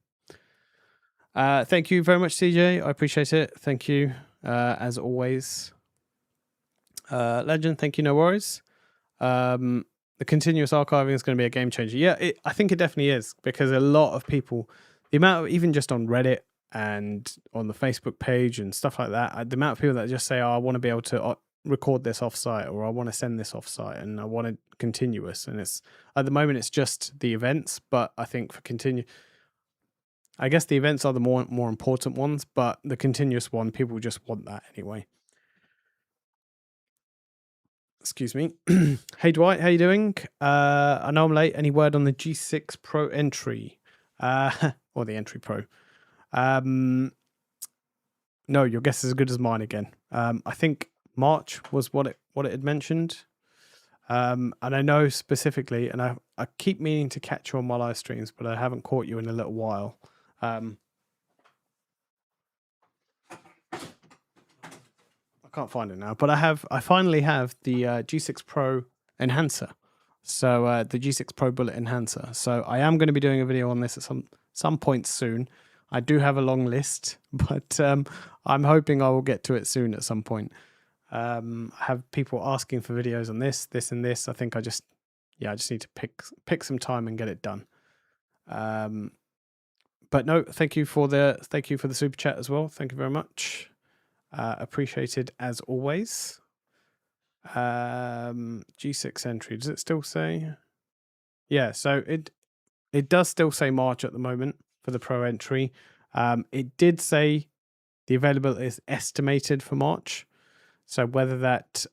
Thank you very much, CJ. I appreciate it. Thank you, as always. Legend, thank you. No worries. The continuous archiving is going to be a game changer. Yeah, I think it definitely is, because a lot of people, the amount of, even just on Reddit and on the Facebook page and stuff like that, the amount of people that just say, "Oh, I want to be able to record this offsite," or "I want to send this offsite," and "I want it continuous." And it's, at the moment, it's just the events, but I think for I guess the events are the more important ones, but the continuous one, people just want that anyway. Excuse me. Hey Dwight, how you doing? I know I'm late. Any word on the G6 Pro entry? Or the entry Pro? No, your guess is as good as mine again. I think March was what it had mentioned. And I know specifically, and I keep meaning to catch you on my live streams, but I haven't caught you in a little while. I can't find it now, but I finally have the G6 Pro enhancer. So the G6 Pro bullet enhancer. So I am going to be doing a video on this at some point soon. I do have a long list, but I'm hoping I will get to it soon at some point. I have people asking for videos on this, and this. I think I just need to pick some time and get it done. But no, thank you for the super chat as well. Thank you very much. Appreciated as always. G6 entry, does it still say? Yeah, so it does still say March at the moment for the Pro entry. It did say the availability is estimated for March. So whether that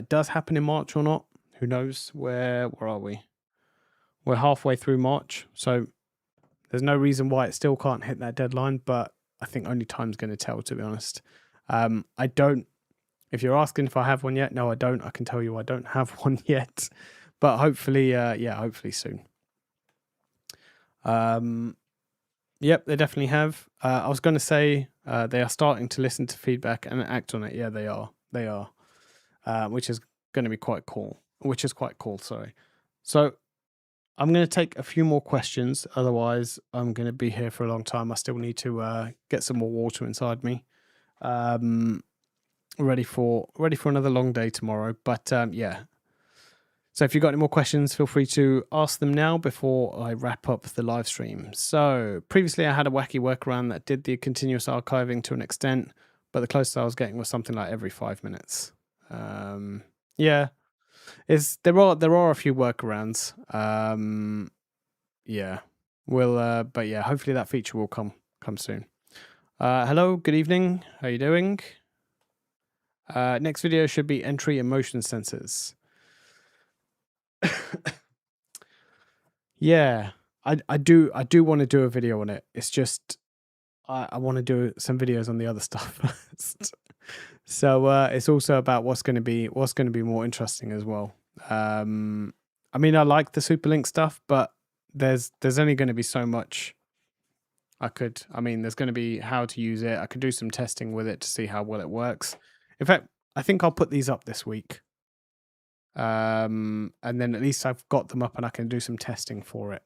does happen in March or not, who knows? Where are we? We're halfway through March, so there's no reason why it still can't hit that deadline, but I think only time's going to tell, to be honest. I don't, if you're asking if I have one yet, no, I don't. I can tell you I don't have one yet, but hopefully, hopefully soon. Yep, they definitely have. I was going to say they are starting to listen to feedback and act on it. Yeah, they are. They are, which is going to be quite cool. Sorry. So I'm going to take a few more questions. Otherwise, I'm going to be here for a long time. I still need to get some more water inside me. Ready for another long day tomorrow. But yeah. So if you've got any more questions, feel free to ask them now before I wrap up the live stream. So previously I had a wacky workaround that did the continuous archiving to an extent, but the closest I was getting was something like every 5 minutes. Yeah. There are a few workarounds. Yeah. But yeah, hopefully that feature will come soon. Hello, good evening. How are you doing? Next video should be entry and motion sensors. Yeah, I do want to do a video on it. It's just I want to do some videos on the other stuff first. So it's also about what's going to be more interesting as well. I mean, I like the Superlink stuff, but there's only going to be so much there's going to be how to use it. I could do some testing with it to see how well it works. In fact, I think I'll put these up this week. And then at least I've got them up and I can do some testing for it.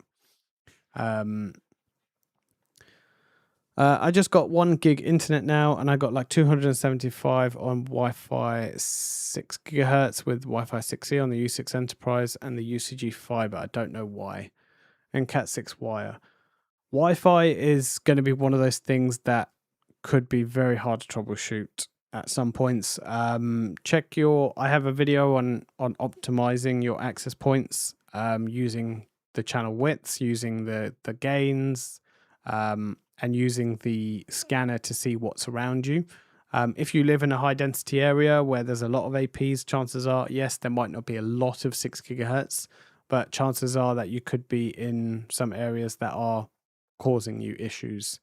I just got 1 gig internet now, and I got like 275 on Wi-Fi 6 gigahertz with Wi-Fi 6E on the U6 Enterprise and the UCG fiber. I don't know why. And Cat6 wire. Wi-Fi is going to be one of those things that could be very hard to troubleshoot at some points. I have a video on optimizing your access points, using the channel widths, using the gains, and using the scanner to see what's around you. If you live in a high density area where there's a lot of APs, chances are, yes, there might not be a lot of 6 gigahertz, but chances are that you could be in some areas that are causing you issues.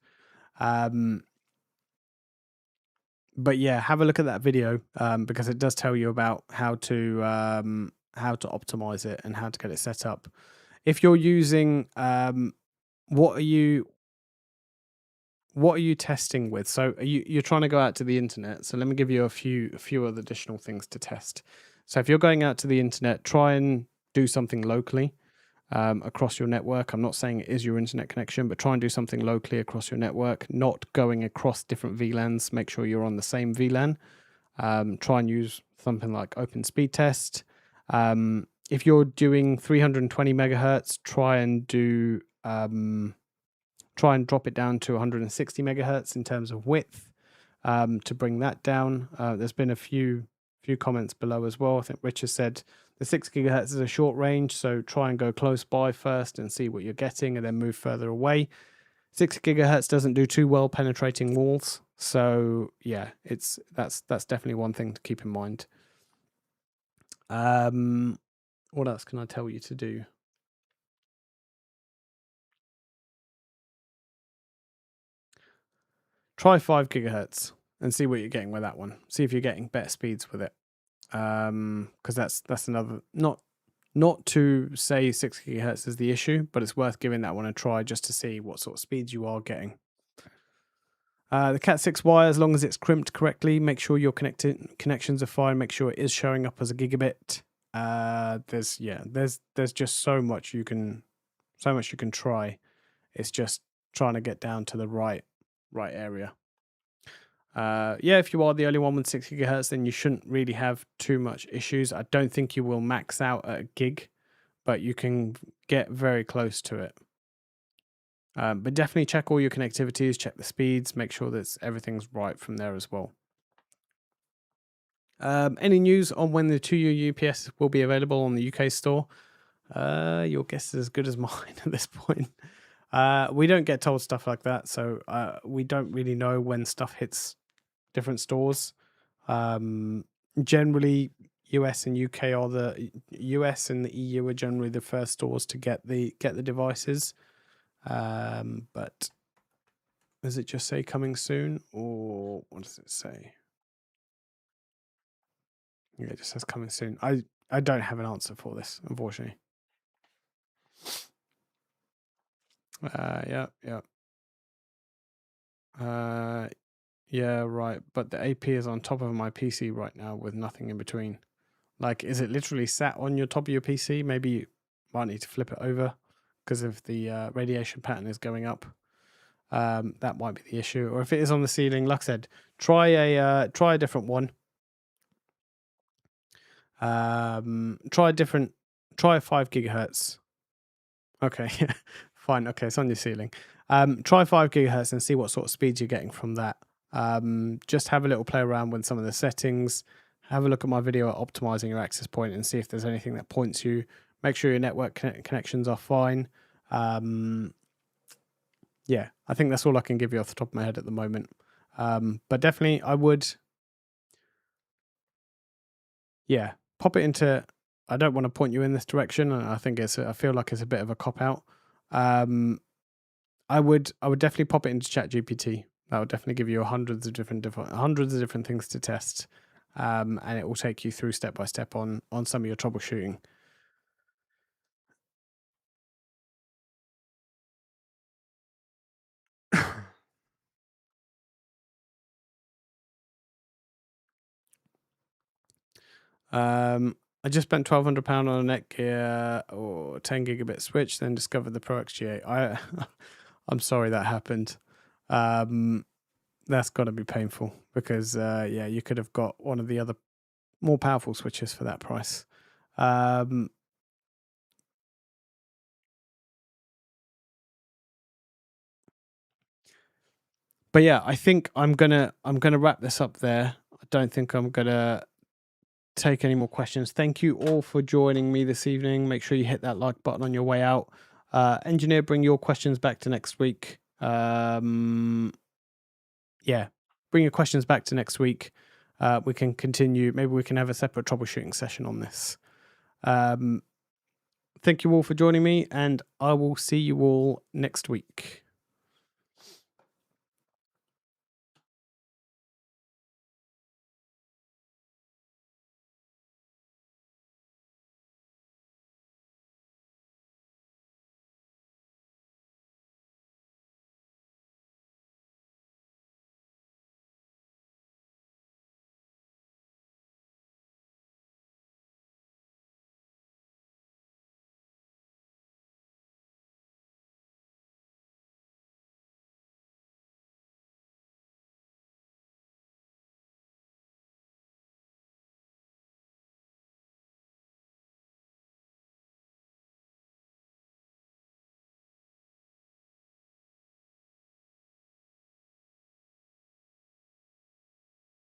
But yeah, have a look at that video, because it does tell you about how to optimize it and how to get it set up. If you're using, what are you testing with? So you're trying to go out to the internet. So let me give you a few other additional things to test. So if you're going out to the internet, try and do something locally across your network. I'm not saying it is your internet connection, but try and do something locally across your network, not going across different VLANs. Make sure you're on the same VLAN. Try and use something like Open Speed Test. If you're doing 320 megahertz, try and drop it down to 160 megahertz in terms of width, to bring that down. There's been a few comments below as well. I think Rich has said the 6 gigahertz is a short range, so try and go close by first and see what you're getting and then move further away. 60 gigahertz doesn't do too well penetrating walls. So yeah, that's definitely one thing to keep in mind. What else can I tell you to do? Try 5 gigahertz and see what you're getting with that one. See if you're getting better speeds with it. Because that's another, not to say 6 gigahertz is the issue, but it's worth giving that one a try just to see what sort of speeds you are getting. The Cat6 wire, as long as it's crimped correctly, make sure your connections are fine. Make sure it is showing up as a gigabit. There's just so much you can try. It's just trying to get down to the right area. If you are the only one with 6 gigahertz, then you shouldn't really have too much issues. I don't think you will max out at a gig, but you can get very close to it. But definitely check all your connectivities, check the speeds, make sure that everything's right from there as well. Any news on when the 2U UPS will be available on the UK store? Your guess is as good as mine at this point. We don't get told stuff like that, so we don't really know when stuff hits different stores. Generally, US and UK are the US and the EU are generally the first stores to get the devices. But does it just say coming soon, or what does it say? Yeah, it just says coming soon. I don't have an answer for this, unfortunately. Yeah, right. But the AP is on top of my PC right now with nothing in between. Like, is it literally sat on your top of your PC? Maybe you might need to flip it over because if the radiation pattern is going up. That might be the issue. Or if it is on the ceiling, like I said, try a different one. Try a 5 gigahertz. Okay, fine. Okay, it's on your ceiling. Try 5 gigahertz and see what sort of speeds you're getting from that. Just have a little play around with some of the settings. Have a look at my video at optimizing your access point and see if there's anything that points you. Make sure your network connections are fine. Yeah, I think that's all I can give you off the top of my head at the moment. But definitely I would, pop it into, I don't want to point you in this direction. And I feel like it's a bit of a cop out. I would definitely pop it into ChatGPT. That would definitely give you hundreds of different things to test. And it will take you through step by step on some of your troubleshooting. I just spent £1,200 on a Netgear or 10 gigabit switch, then discovered the Pro XG8. I'm sorry that happened. That's got to be painful because you could have got one of the other more powerful switches for that price. But yeah, I think I'm gonna wrap this up there. I don't think I'm gonna take any more questions. Thank you all for joining me this evening. Make sure you hit that like button on your way out. Engineer, bring your questions back to next week. Bring your questions back to next week. We can continue. Maybe we can have a separate troubleshooting session on this. Thank you all for joining me, and I will see you all next week.